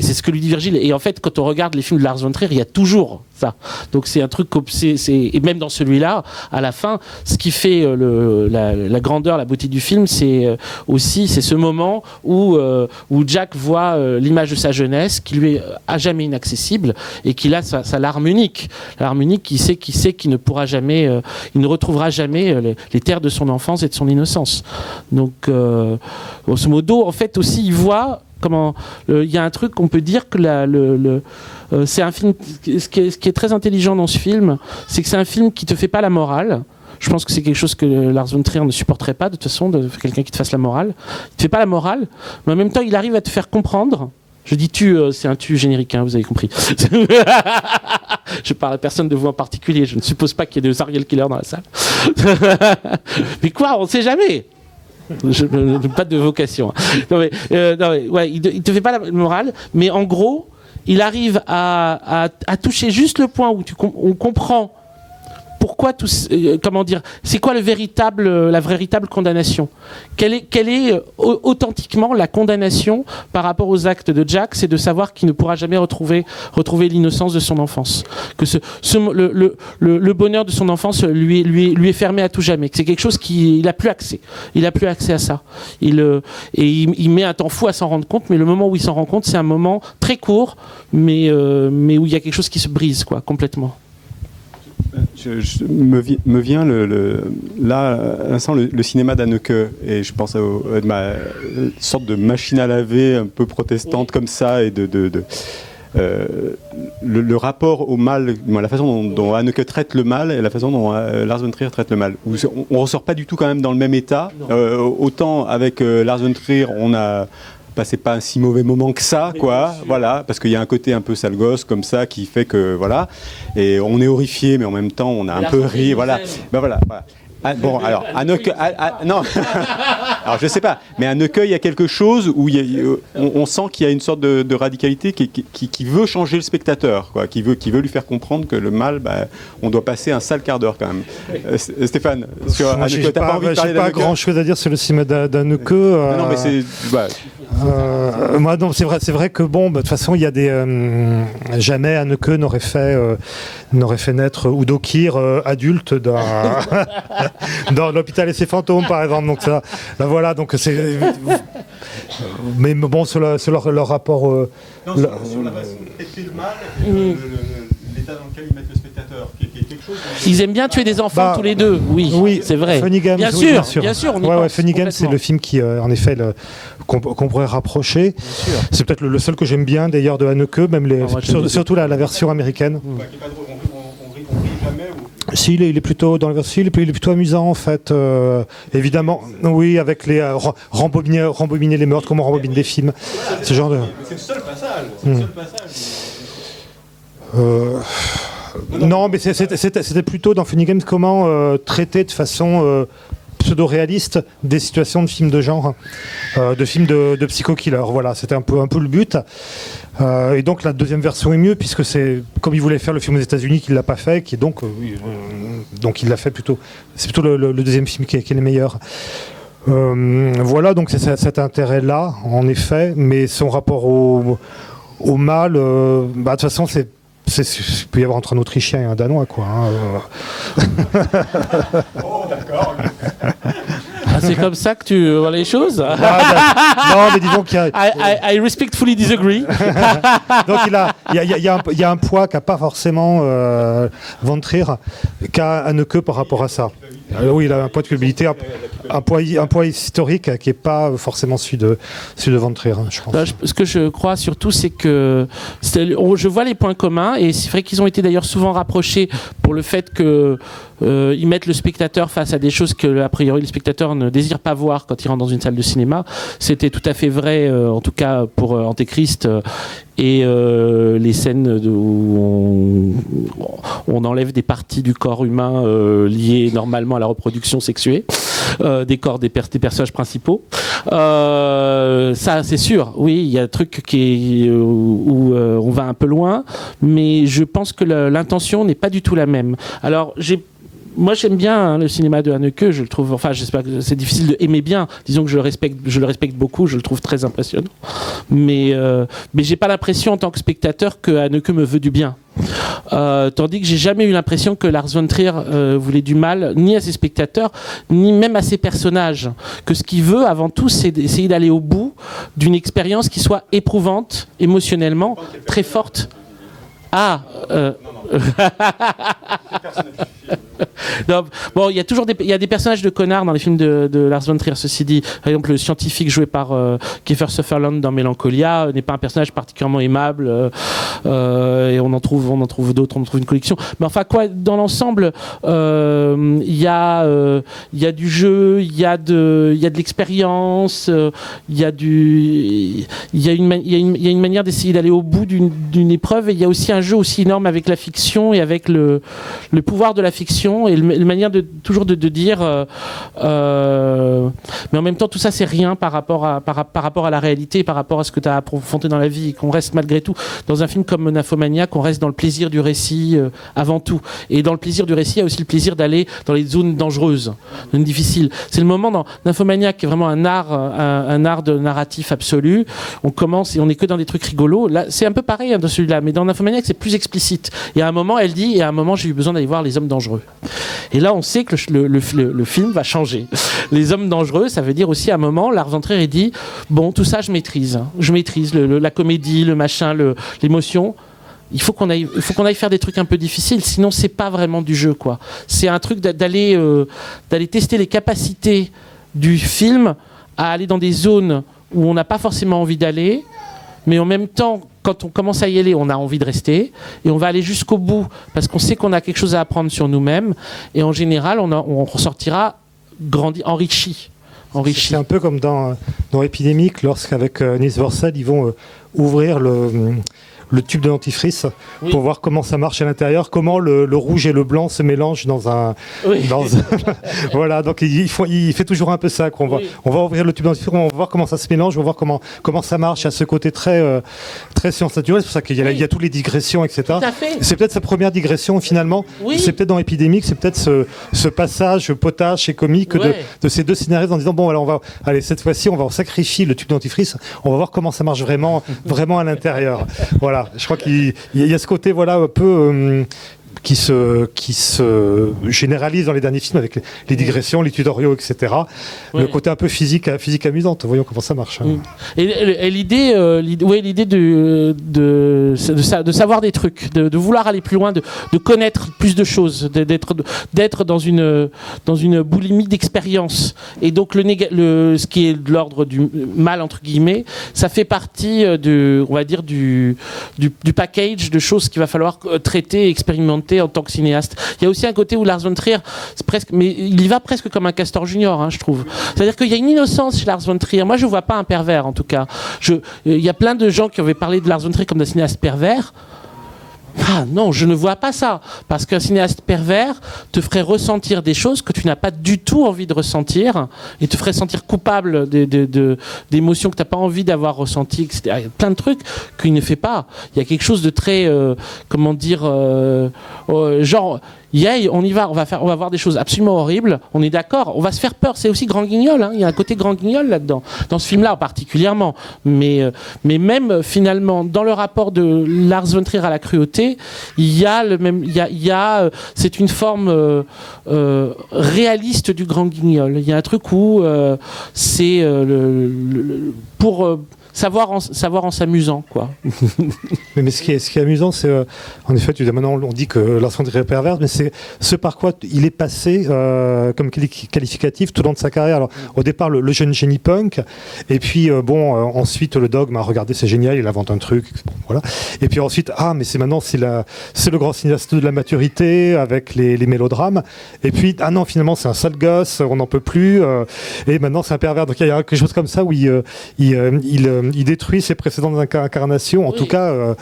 Speaker 1: c'est ce que lui dit Virgile. Et en fait, quand on regarde les films de Lars von Trier, il y a toujours ça. Donc c'est un truc, et même dans celui-là, à la fin, ce qui fait la grandeur, la beauté du film, c'est ce moment où Jack voit l'image de sa jeunesse, qui lui est à jamais inaccessible, et qu'il a sa larme unique. Larme unique qui sait qu'il ne pourra jamais, il ne retrouvera jamais les terres de son enfance et de son innocence. Donc, grosso modo, en fait, aussi, il voit comment. Il y a un truc qu'on peut dire que c'est un film. Ce qui est très intelligent dans ce film, c'est que c'est un film qui te fait pas la morale. Je pense que c'est quelque chose que Lars von Trier ne supporterait pas, de toute façon, de quelqu'un qui te fasse la morale. Il te fait pas la morale, mais en même temps, il arrive à te faire comprendre. Je dis c'est un tu générique, hein, vous avez compris. Je parle à personne de vous en particulier. Je ne suppose pas qu'il y ait des serial killers dans la salle. Mais quoi, on ne sait jamais. Pas de vocation. Non, mais, ouais, il te fait pas la morale, mais en gros, il arrive à toucher juste le point où on comprend pourquoi comment dire, c'est quoi la véritable condamnation. Quelle est authentiquement la condamnation par rapport aux actes de Jack, c'est de savoir qu'il ne pourra jamais retrouver l'innocence de son enfance, que le bonheur de son enfance lui est fermé à tout jamais, que c'est quelque chose qu'il n'a plus accès. Il n'a plus accès à ça. Il met un temps fou à s'en rendre compte, mais le moment où il s'en rend compte, c'est un moment très court, mais où il y a quelque chose qui se brise, quoi, complètement.
Speaker 3: Me vient là, à l'instant, le cinéma d'Haneke, et je pense à ma sorte de machine à laver un peu protestante comme ça, et le rapport au mal, la façon dont Haneke traite le mal et la façon dont Lars von Trier traite le mal. On ne ressort pas du tout quand même dans le même état. Autant avec Lars von Trier, on a passé pas un si mauvais moment que ça, quoi. Voilà, parce qu'il y a un côté un peu sale gosse comme ça qui fait que voilà, et on est horrifié, mais en même temps on a un peu ri, voilà. Ben voilà. Bon, alors, Haneke, non, alors je sais pas, mais Haneke, il y a quelque chose où on sent qu'il y a une sorte de radicalité qui veut changer le spectateur, quoi, qui veut lui faire comprendre que le mal, on doit passer un sale quart d'heure quand même. Stéphane, sur Haneke, t'as pas envie de parler d'Haneke ?
Speaker 4: J'ai pas grand chose à dire sur le cinéma d'Haneke.
Speaker 3: Non, mais c'est.
Speaker 4: Moi, non, c'est vrai que bon, de toute façon, il y a des jamais Haneke n'aurait fait naître Udo Kier adulte dans l'hôpital et ses fantômes, par exemple. Donc ça, là, voilà, donc c'est. Mais bon, sur leur rapport.
Speaker 3: Non, sur la façon de traiter le mal, l'état dans lequel ils mettent le spectateur, qui est quelque chose.
Speaker 1: Ils aiment bien tuer des enfants tous les deux. Oui, c'est vrai.
Speaker 4: Funny Games,
Speaker 1: bien sûr. On y pense
Speaker 4: Funny Games, c'est le film qui, en effet, qu'on pourrait rapprocher. C'est peut-être le seul que j'aime bien, d'ailleurs, de Haneke, même surtout la version américaine.
Speaker 3: Qui est pas drôle. On rit jamais.
Speaker 4: Si, il est plutôt dans la version, il est plutôt amusant en fait. Évidemment, oui, avec les rembobiner les meurtres, comment on rembobine des films, ce genre de.
Speaker 3: C'est le seul passage.
Speaker 4: Non, mais c'était plutôt dans Funny Games comment traiter de façon pseudo-réaliste des situations de films de genre, de films de psycho-killer. Voilà, c'était un peu le but. Et donc la deuxième version est mieux puisque c'est comme il voulait faire le film aux États-Unis qu'il l'a pas fait, qui est donc il l'a fait plutôt. C'est plutôt le deuxième film qui est le meilleur. Voilà, donc c'est cet intérêt-là, en effet, mais son rapport au mal, de toute façon, il peut y avoir entre un Autrichien et un Danois, quoi.
Speaker 3: Oh, d'accord.
Speaker 1: C'est comme ça que tu vois les choses.
Speaker 4: Non, mais disons qu'il y a.
Speaker 1: I respectfully disagree.
Speaker 4: Donc il y a un poids qu'a pas forcément von Trier, qu'a Haneke par rapport à ça. Oui, il a un poids de culpabilité, un poids historique qui n'est pas forcément celui de von Trier, je pense.
Speaker 1: Ce que je crois surtout, c'est que je vois les points communs, et c'est vrai qu'ils ont été d'ailleurs souvent rapprochés pour le fait que ils mettent le spectateur face à des choses que, a priori, le spectateur ne désire pas voir quand il rentre dans une salle de cinéma. C'était tout à fait vrai, en tout cas pour Antéchrist, et les scènes où on enlève des parties du corps humain liées normalement à la reproduction sexuée des corps des personnages principaux. Ça, c'est sûr. Oui, il y a un truc où on va un peu loin, mais je pense que l'intention n'est pas du tout la même. Alors, moi, j'aime bien le cinéma de Haneke. Je le trouve. Enfin, j'espère que c'est difficile de aimer bien. Disons que je le respecte beaucoup. Je le trouve très impressionnant. Mais j'ai pas l'impression en tant que spectateur que Haneke me veut du bien. Tandis que j'ai jamais eu l'impression que Lars von Trier voulait du mal, ni à ses spectateurs, ni même à ses personnages. Que ce qu'il veut, avant tout, c'est d'essayer d'aller au bout d'une expérience qui soit éprouvante, émotionnellement, très forte. Non, bon, il y a toujours des personnages de connards dans les films de Lars von Trier, ceci dit. Par exemple, le scientifique joué par Kiefer Sutherland dans Mélancolia n'est pas un personnage particulièrement aimable, et on en trouve d'autres, on en trouve une collection. Mais enfin, quoi, dans l'ensemble, il y a du jeu, il y a de l'expérience, il y a une manière d'essayer d'aller au bout d'une épreuve, et il y a aussi un jeu aussi énorme avec la fiction et avec le pouvoir de la fiction, et la manière toujours de dire mais en même temps tout ça c'est rien par rapport à la réalité, par rapport à ce que tu as approfondi dans la vie, et qu'on reste malgré tout dans un film comme Nymphomaniac, qu'on reste dans le plaisir du récit avant tout, et dans le plaisir du récit il y a aussi le plaisir d'aller dans les zones dangereuses, zones difficiles. C'est le moment dans Nymphomaniac qui est vraiment un art de narratif absolu. On commence et on n'est que dans des trucs rigolos. Là c'est un peu pareil dans celui-là, mais dans Nymphomaniac c'est plus explicite, et à un moment elle dit, et à un moment j'ai eu besoin d'aller voir les hommes dangereux. Et là, on sait que le film va changer. Les hommes dangereux, ça veut dire aussi à un moment, Lars von Trier dit, bon, tout ça, je maîtrise. Je maîtrise la comédie, le machin, l'émotion. il faut qu'on aille faire des trucs un peu difficiles, sinon c'est pas vraiment du jeu, quoi. C'est un truc d'aller tester les capacités du film à aller dans des zones où on n'a pas forcément envie d'aller, mais en même temps, quand on commence à y aller, on a envie de rester, et on va aller jusqu'au bout, parce qu'on sait qu'on a quelque chose à apprendre sur nous-mêmes, et en général, on ressortira enrichi.
Speaker 4: C'est un peu comme dans Epidemic, lorsqu'avec Nils Vorstad, ils vont ouvrir le tube de dentifrice pour voir comment ça marche à l'intérieur, comment le rouge et le blanc se mélangent dans un... voilà, donc il fait toujours un peu ça. On va ouvrir le tube de dentifrice, on va voir comment ça se mélange, on va voir comment ça marche, à ce côté très science naturelle. C'est pour ça qu'il y a toutes les digressions, etc. C'est peut-être sa première digression finalement. C'est peut-être dans Epidemic, c'est peut-être ce passage potache et comique de ces deux scénaristes en disant bon, alors cette fois-ci, on va sacrifier le tube de dentifrice, on va voir comment ça marche vraiment à l'intérieur. Voilà. Je crois qu'il y a ce côté un peu qui se généralise dans les derniers films avec les digressions, les tutoriaux, etc. Le côté un peu physique amusante. Voyons comment ça marche.
Speaker 1: Et l'idée de savoir des trucs, de vouloir aller plus loin, de connaître plus de choses, d'être dans une boulimie d'expérience. Et donc ce qui est de l'ordre du mal entre guillemets, ça fait partie du package de choses qu'il va falloir traiter et expérimenter en tant que cinéaste. Il y a aussi un côté où Lars von Trier, mais il y va presque comme un Castor Junior, je trouve. C'est-à-dire qu'il y a une innocence chez Lars von Trier. Moi, je ne vois pas un pervers, en tout cas. Il y a plein de gens qui avaient parlé de Lars von Trier comme d'un cinéaste pervers. Ah non, je ne vois pas ça. Parce qu'un cinéaste pervers te ferait ressentir des choses que tu n'as pas du tout envie de ressentir et te ferait sentir coupable d'émotions que tu n'as pas envie d'avoir ressenties, etc. Il y a plein de trucs qu'il ne fait pas. Il y a quelque chose de très, genre... on y va, on va voir des choses absolument horribles, on est d'accord, on va se faire peur, c'est aussi grand guignol, il y a un côté grand guignol là-dedans, dans ce film-là particulièrement, mais même finalement, dans le rapport de Lars von Trier à la cruauté, c'est une forme réaliste du grand guignol, il y a un truc où c'est pour... savoir en s'amusant, quoi.
Speaker 4: mais ce qui est amusant, c'est en effet, maintenant on dit que Lars von Trier est pervers, mais c'est ce par quoi il est passé comme qualificatif tout au long de sa carrière. Alors, au départ, le jeune génie punk, et puis ensuite le dogme, regardez, c'est génial, il invente un truc, voilà. Et puis ensuite, mais c'est le grand cinéaste de la maturité avec les mélodrames. Et puis non, finalement c'est un sale gosse, on n'en peut plus. Et maintenant c'est un pervers. Donc il y a quelque chose comme ça où il détruit ses précédentes incarnations, en tout cas.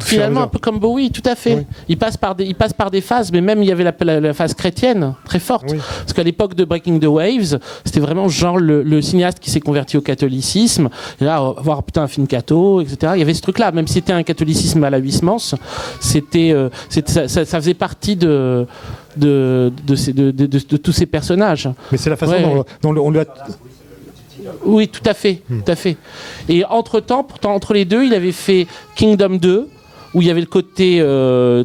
Speaker 1: Finalement, un peu comme Bowie, tout à fait. Oui. Il passe par des phases, mais même il y avait la phase chrétienne très forte. Oui. Parce qu'à l'époque de Breaking the Waves, c'était vraiment genre le cinéaste qui s'est converti au catholicisme. Et là, voir un film catho, etc. Il y avait ce truc-là, même si c'était un catholicisme à la Huysmans, ça faisait partie de tous ces personnages.
Speaker 4: Mais c'est la façon dont on lui a...
Speaker 1: Oui, tout à fait. Et entre-temps, pourtant, entre les deux, il avait fait Kingdom 2, où il y avait le côté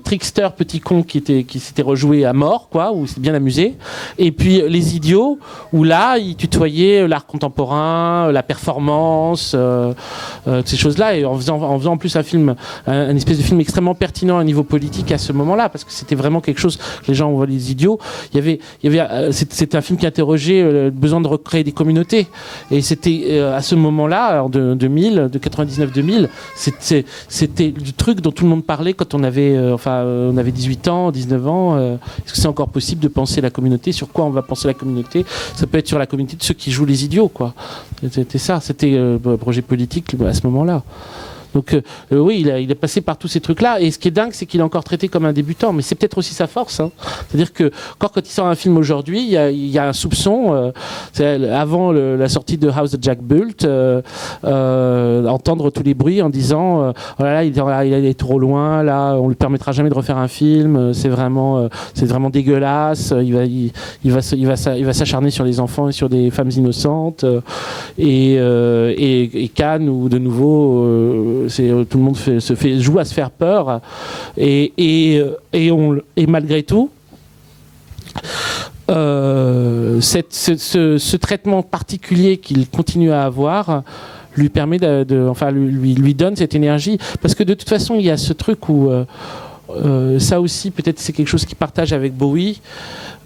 Speaker 1: trickster, petit con qui s'était rejoué à mort, quoi, où il s'était bien amusé. Et puis Les Idiots, où là, il tutoyait l'art contemporain, la performance, ces choses-là, et en faisant en plus un espèce de film extrêmement pertinent à niveau politique à ce moment-là, parce que c'était vraiment quelque chose que les gens voient. Les Idiots. C'était un film qui interrogeait le besoin de recréer des communautés. Et c'était à ce moment-là, de 99-2000, c'était du truc dont tout le monde parlait quand on avait 18 ans, 19 ans. Est-ce que c'est encore possible de penser la communauté? Sur quoi on va penser la communauté? Ça peut être sur la communauté de ceux qui jouent les idiots, quoi. C'était ça, c'était un projet politique à ce moment-là. Donc oui, il est passé par tous ces trucs-là. Et ce qui est dingue, c'est qu'il est encore traité comme un débutant. Mais c'est peut-être aussi sa force. C'est-à-dire que quand il sort un film aujourd'hui, il y a un soupçon. Avant la sortie de House of Jack Bult, entendre tous les bruits en disant oh là là, il est trop loin. Là, on lui permettra jamais de refaire un film. C'est vraiment dégueulasse. Il va s'acharner sur les enfants et sur des femmes innocentes. Et Cannes, où de nouveau tout le monde joue à se faire peur, et malgré tout, ce traitement particulier qu'il continue à avoir lui permet lui donne cette énergie. Parce que de toute façon, il y a ce truc où ça aussi, peut-être c'est quelque chose qu'il partage avec Bowie.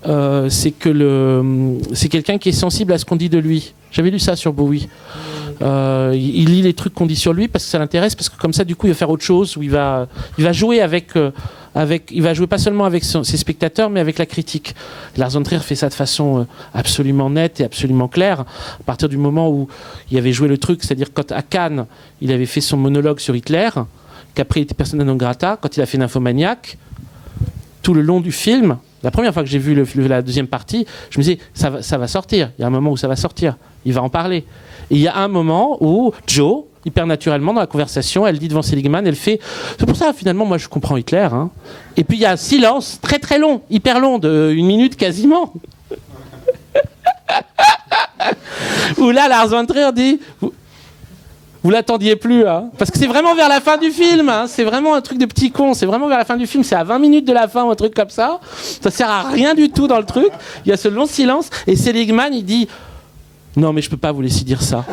Speaker 1: C'est quelqu'un qui est sensible à ce qu'on dit de lui. J'avais lu ça sur Bowie. Il lit les trucs qu'on dit sur lui parce que ça l'intéresse, parce que comme ça, du coup, il va faire autre chose, où il va jouer il va jouer pas seulement avec ses spectateurs, mais avec la critique. Lars von Trier fait ça de façon absolument nette et absolument claire. À partir du moment où il avait joué le truc, c'est-à-dire quand à Cannes, il avait fait son monologue sur Hitler, qu'après il était persona non grata, quand il a fait Nymphomaniac, tout le long du film, la première fois que j'ai vu la deuxième partie, je me disais, ça va sortir. Il y a un moment où ça va sortir. Il va en parler. Et il y a un moment où Jo, hyper naturellement, dans la conversation, elle dit devant Seligman, elle fait « C'est pour ça, finalement, moi, je comprends Hitler. Hein. » Et puis, il y a un silence très, très long, hyper long, de 1 minute quasiment. Où là, Lars von Trier dit... Vous l'attendiez plus, hein, parce que c'est vraiment vers la fin du film, hein, c'est vraiment un truc de petit con, c'est vraiment vers la fin du film, c'est à 20 minutes de la fin ou un truc comme ça, ça sert à rien du tout dans le truc, il y a ce long silence, et Seligman il dit « Non mais je peux pas vous laisser dire ça ».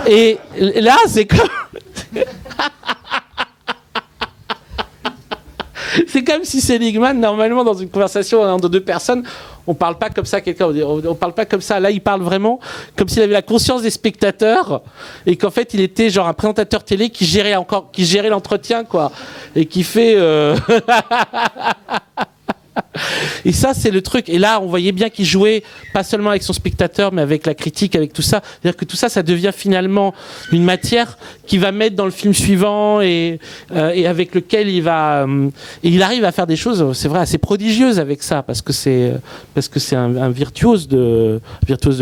Speaker 1: Et là c'est comme... C'est comme si Seligman, normalement dans une conversation entre deux personnes, on parle pas comme ça à quelqu'un, on parle pas comme ça. Là, il parle vraiment comme s'il avait la conscience des spectateurs et qu'en fait, il était genre un présentateur télé qui gérait l'entretien, quoi, et qui fait. Et ça, c'est le truc. Et là, on voyait bien qu'il jouait pas seulement avec son spectateur, mais avec la critique, avec tout ça. C'est-à-dire que tout ça, ça devient finalement une matière qu'il va mettre dans le film suivant et avec lequel il va. Et il arrive à faire des choses, c'est vrai, assez prodigieuses avec ça, parce que c'est un virtuose de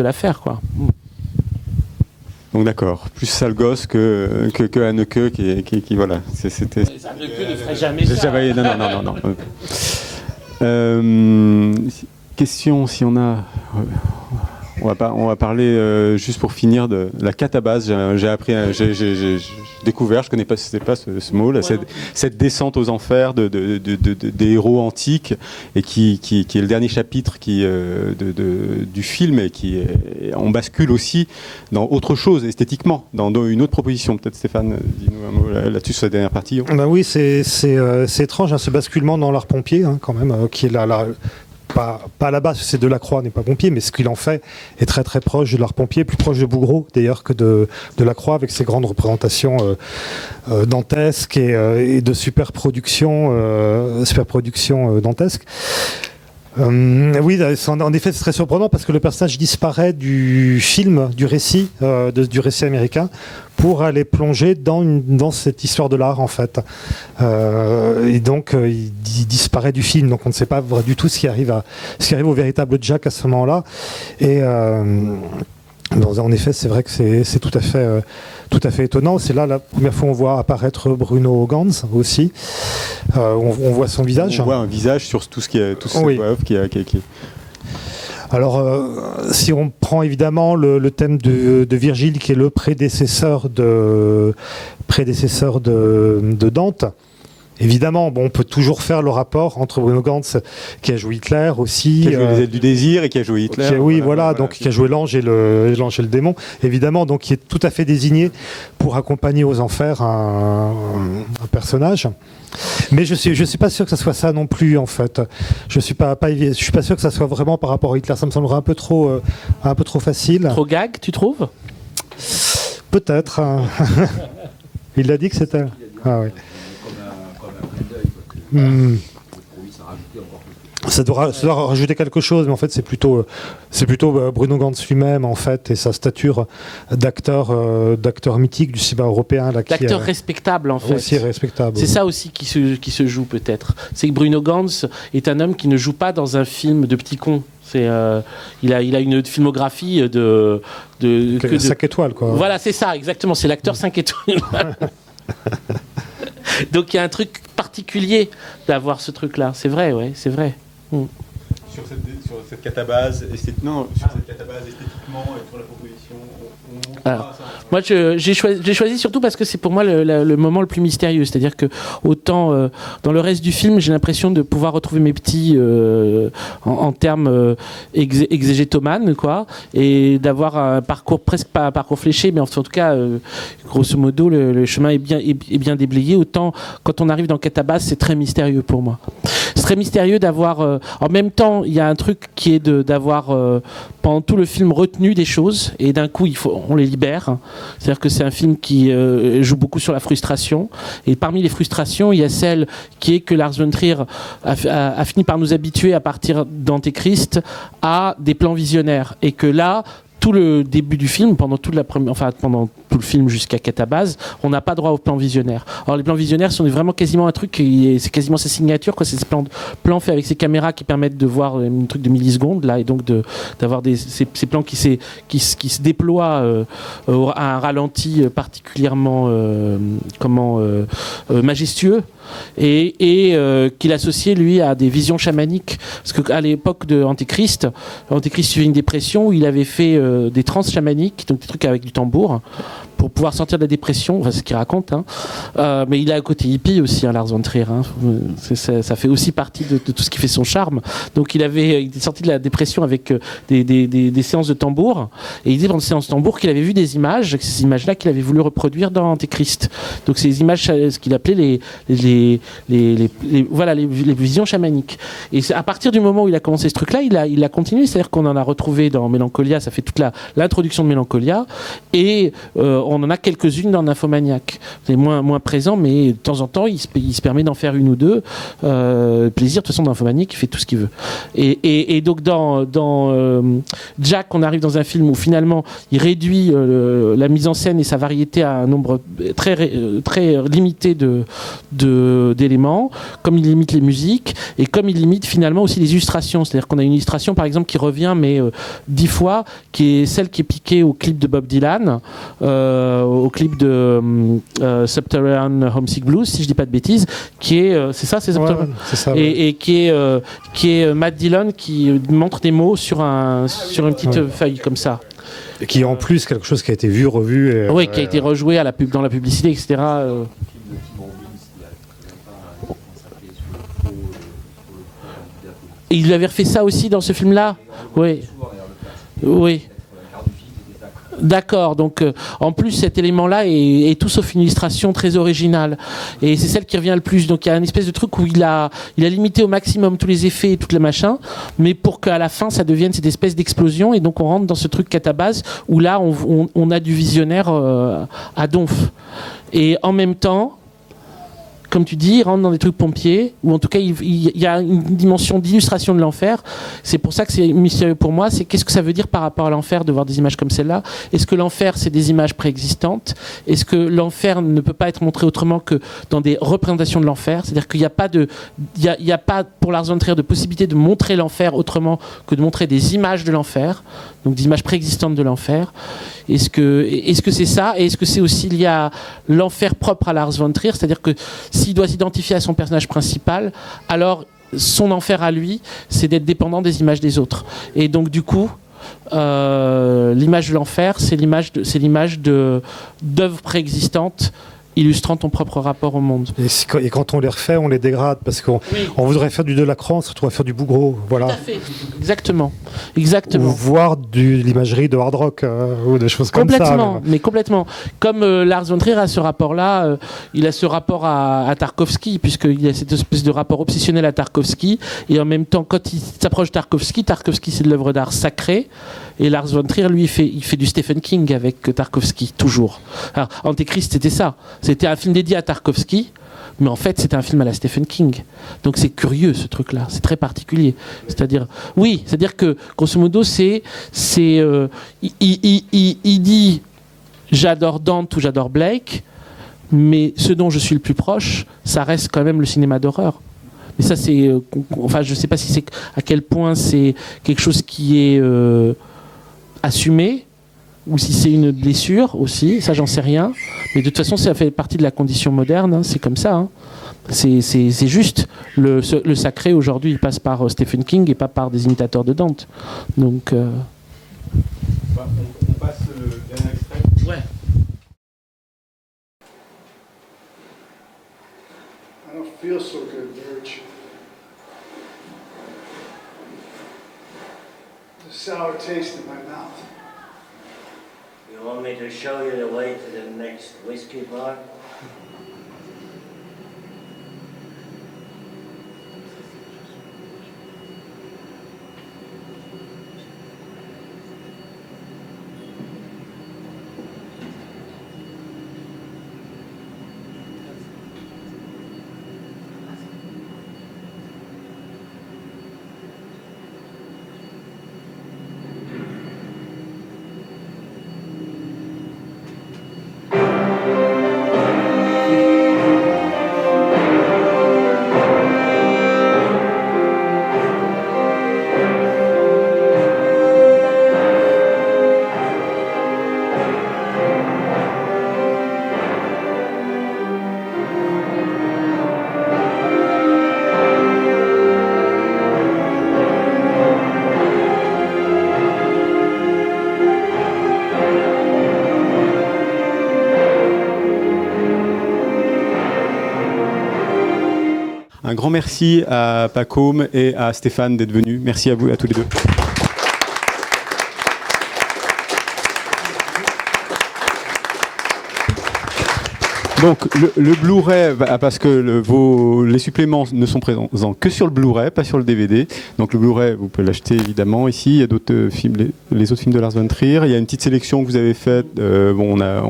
Speaker 1: l'affaire, quoi.
Speaker 3: Donc d'accord, plus sale gosse que Haneke qui voilà. C'était.
Speaker 1: Haneke ne ferait jamais ça.
Speaker 3: Non. Question, si on a... On va parler, juste pour finir, de la catabase. J'ai découvert, je ne connais pas, c'était pas ce mot, là, cette descente aux enfers des héros antiques, et qui est le dernier chapitre du film, et on bascule aussi dans autre chose, esthétiquement, dans une autre proposition. Peut-être Stéphane, dis-nous un mot là-dessus sur la dernière partie.
Speaker 4: Ben oui, c'est étrange, hein, ce basculement dans l'art pompier, hein, quand même, qui est là. Pas à la base, c'est Delacroix n'est pas pompier, mais ce qu'il en fait est très très proche de l'art pompier, plus proche de Bouguereau d'ailleurs que de Delacroix, avec ses grandes représentations dantesques et de superproduction dantesque. Oui, en effet, c'est très surprenant parce que le personnage disparaît du film, du récit américain, pour aller plonger dans cette histoire de l'art, en fait. Et donc, il disparaît du film, donc on ne sait pas du tout ce qui arrive au véritable Jack à ce moment-là. Et en effet, c'est vrai que c'est tout à fait étonnant. C'est là la première fois on voit apparaître Bruno Ganz aussi. On voit son visage.
Speaker 3: On voit un visage sur tout ce qui est
Speaker 4: oui.
Speaker 3: qui est.
Speaker 4: Alors, si on prend évidemment le thème de Virgile, qui est le prédécesseur de Dante. Évidemment, on peut toujours faire le rapport entre Bruno Ganz, qui a joué Hitler aussi,
Speaker 3: qui a joué les ailes du désir et qui a joué Hitler.
Speaker 4: Qui a joué l'ange et le démon, évidemment, donc qui est tout à fait désigné pour accompagner aux enfers un personnage. Mais je suis pas sûr que ça soit ça non plus, en fait. Je suis pas sûr que ça soit vraiment par rapport à Hitler. Ça me semblerait un peu trop facile.
Speaker 1: Trop gag, tu trouves ?
Speaker 4: Peut-être. Il a dit que c'était. Ah oui. Ça doit rajouter quelque chose, mais en fait c'est plutôt Bruno Ganz lui-même, en fait, et sa stature d'acteur mythique du cinéma européen,
Speaker 1: d'acteur respectable, en fait.
Speaker 4: Aussi respectable.
Speaker 1: C'est ça aussi qui se joue peut-être. C'est que Bruno Ganz est un homme qui ne joue pas dans un film de petit con. Il a une filmographie de
Speaker 4: 5 étoiles, quoi.
Speaker 1: Voilà, c'est ça, exactement. C'est l'acteur 5 étoiles. Donc il y a un truc particulier d'avoir ce truc-là. C'est vrai, ouais, c'est vrai.
Speaker 3: Sur cette catabase esthétiquement et sur la proposition.
Speaker 1: Alors, Moi, j'ai choisi surtout parce que c'est pour moi le moment le plus mystérieux. C'est-à-dire que autant dans le reste du film, j'ai l'impression de pouvoir retrouver mes petits en termes exégétomanes, quoi, et d'avoir un parcours presque pas un parcours fléché, mais en tout cas, grosso modo, le chemin est bien déblayé. Autant quand on arrive dans Catabase, c'est très mystérieux pour moi. C'est très mystérieux d'avoir. En même temps, il y a un truc qui est d'avoir pendant tout le film retenu des choses, et d'un coup, on les libère. C'est-à-dire que c'est un film qui joue beaucoup sur la frustration. Et parmi les frustrations, il y a celle qui est que Lars von Trier a fini par nous habituer à partir d'Antéchrist à des plans visionnaires. Et que là, tout le début du film, pendant tout le film jusqu'à Catabase, on n'a pas droit aux plans visionnaires. Alors les plans visionnaires sont vraiment quasiment un truc, c'est quasiment sa signature, quoi. C'est ces plans faits avec ces caméras qui permettent de voir un truc de millisecondes là, et donc d'avoir ces plans qui se déploient à un ralenti particulièrement majestueux. Et qu'il associait lui à des visions chamaniques, parce qu'à l'époque de Antéchrist suivait une dépression où il avait fait des trans chamaniques, donc des trucs avec du tambour pour pouvoir sortir de la dépression, enfin, c'est ce qu'il raconte, hein. Mais il a un côté hippie aussi, hein, Lars von Trier, hein. Ça fait aussi partie de tout ce qui fait son charme. Donc il est sorti de la dépression avec des séances de tambour, et il disait pendant ces séances de tambour qu'il avait vu des images, ces images-là qu'il avait voulu reproduire dans Antéchrist. Donc ces images, ce qu'il appelait les visions chamaniques. Et à partir du moment où il a commencé ce truc-là, il a continué, c'est-à-dire qu'on en a retrouvé dans Mélancolia, ça fait toute l'introduction de Mélancolia, et on en a quelques-unes dans Nymphomaniac. C'est moins présent, mais de temps en temps, il se permet d'en faire une ou deux. Plaisir, de toute façon, dans Nymphomaniac, il fait tout ce qu'il veut. Et donc, dans Jack, on arrive dans un film où finalement, il réduit la mise en scène et sa variété à un nombre très limité d'éléments, comme il limite les musiques, et comme il limite finalement aussi les illustrations. C'est-à-dire qu'on a une illustration, par exemple, qui revient, mais 10 fois, qui est celle qui est piquée au clip de Bob Dylan, au clip de Subterranean Homesick Blues, si je dis pas de bêtises, qui est c'est ça, c'est Subterranean,
Speaker 4: ouais, c'est ça,
Speaker 1: et qui est Matt Dillon qui montre des mots sur une petite feuille comme ça.
Speaker 4: Et qui est en plus quelque chose qui a été vu, revu.
Speaker 1: Oui, qui a été rejoué dans la publicité, etc. Et il avait refait ça aussi dans ce film-là. Oui. Oui. D'accord, donc en plus cet élément-là est tout sauf une illustration très originale, et c'est celle qui revient le plus. Donc il y a une espèce de truc où il a limité au maximum tous les effets et toutes les machins, mais pour qu'à la fin ça devienne cette espèce d'explosion, et donc on rentre dans ce truc Catabase où là on a du visionnaire à donf, et en même temps, comme tu dis, il rentre dans des trucs pompiers, ou en tout cas il y a une dimension d'illustration de l'enfer. C'est pour ça que c'est mystérieux pour moi. C'est qu'est-ce que ça veut dire par rapport à l'enfer de voir des images comme celle-là? Est-ce que l'enfer c'est des images préexistantes? Est-ce que l'enfer ne peut pas être montré autrement que dans des représentations de l'enfer? C'est-à-dire qu'il n'y a pas pour Lars von Trier de possibilité de montrer l'enfer autrement que de montrer des images de l'enfer, donc des images préexistantes de l'enfer. Est-ce que c'est ça? Et est-ce que c'est aussi lié à l'enfer propre à Lars von Trier? C'est-à-dire que s'il doit s'identifier à son personnage principal, alors son enfer à lui, c'est d'être dépendant des images des autres. Et donc du coup, l'image de l'enfer, c'est l'image d'œuvres préexistantes illustrant ton propre rapport au monde.
Speaker 4: Et quand on les refait, on les dégrade, parce qu'on voudrait faire du Delacroix, on se retrouve à faire du Bougreau. Voilà.
Speaker 1: Tout à fait. Exactement.
Speaker 4: Ou voir de l'imagerie de hard rock, ou des choses comme ça.
Speaker 1: Complètement, mais complètement. Comme Lars von Trier a ce rapport-là, il a ce rapport à Tarkovsky, puisqu'il a cette espèce de rapport obsessionnel à Tarkovsky, et en même temps, quand il s'approche de Tarkovsky c'est de l'œuvre d'art sacrée, et Lars von Trier, lui, il fait du Stephen King avec Tarkovsky, toujours. Alors, Antéchrist, c'était ça. C'était un film dédié à Tarkovsky, mais en fait, c'était un film à la Stephen King. Donc c'est curieux, ce truc-là. C'est très particulier. C'est-à-dire que, grosso modo, il dit « j'adore Dante » ou « j'adore Blake », mais ce dont je suis le plus proche, ça reste quand même le cinéma d'horreur. Mais ça, c'est... je ne sais pas si c'est à quel point c'est quelque chose qui est assumé, ou si c'est une blessure aussi, ça j'en sais rien. Mais de toute façon, ça fait partie de la condition moderne, hein, c'est comme ça. Hein. C'est juste. Le sacré, aujourd'hui, il passe par Stephen King et pas par des imitateurs de Dante. Donc...
Speaker 3: On passe le dernier extrait.
Speaker 1: Ouais.
Speaker 5: I don't feel so good, Verge. There's a sour taste in my mouth.
Speaker 8: You want me to show you the way to the next whiskey bar?
Speaker 3: Un grand merci à Pacôme et à Stéphane d'être venus. Merci à vous, à tous les deux. Donc le Blu-ray, parce que les suppléments ne sont présents que sur le Blu-ray, pas sur le DVD. Donc le Blu-ray, vous pouvez l'acheter évidemment ici. Il y a d'autres films, les autres films de Lars von Trier. Il y a une petite sélection que vous avez faite. On a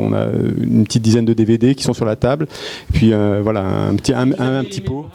Speaker 3: une petite dizaine de DVD qui sont sur la table. Et puis voilà, un petit pot.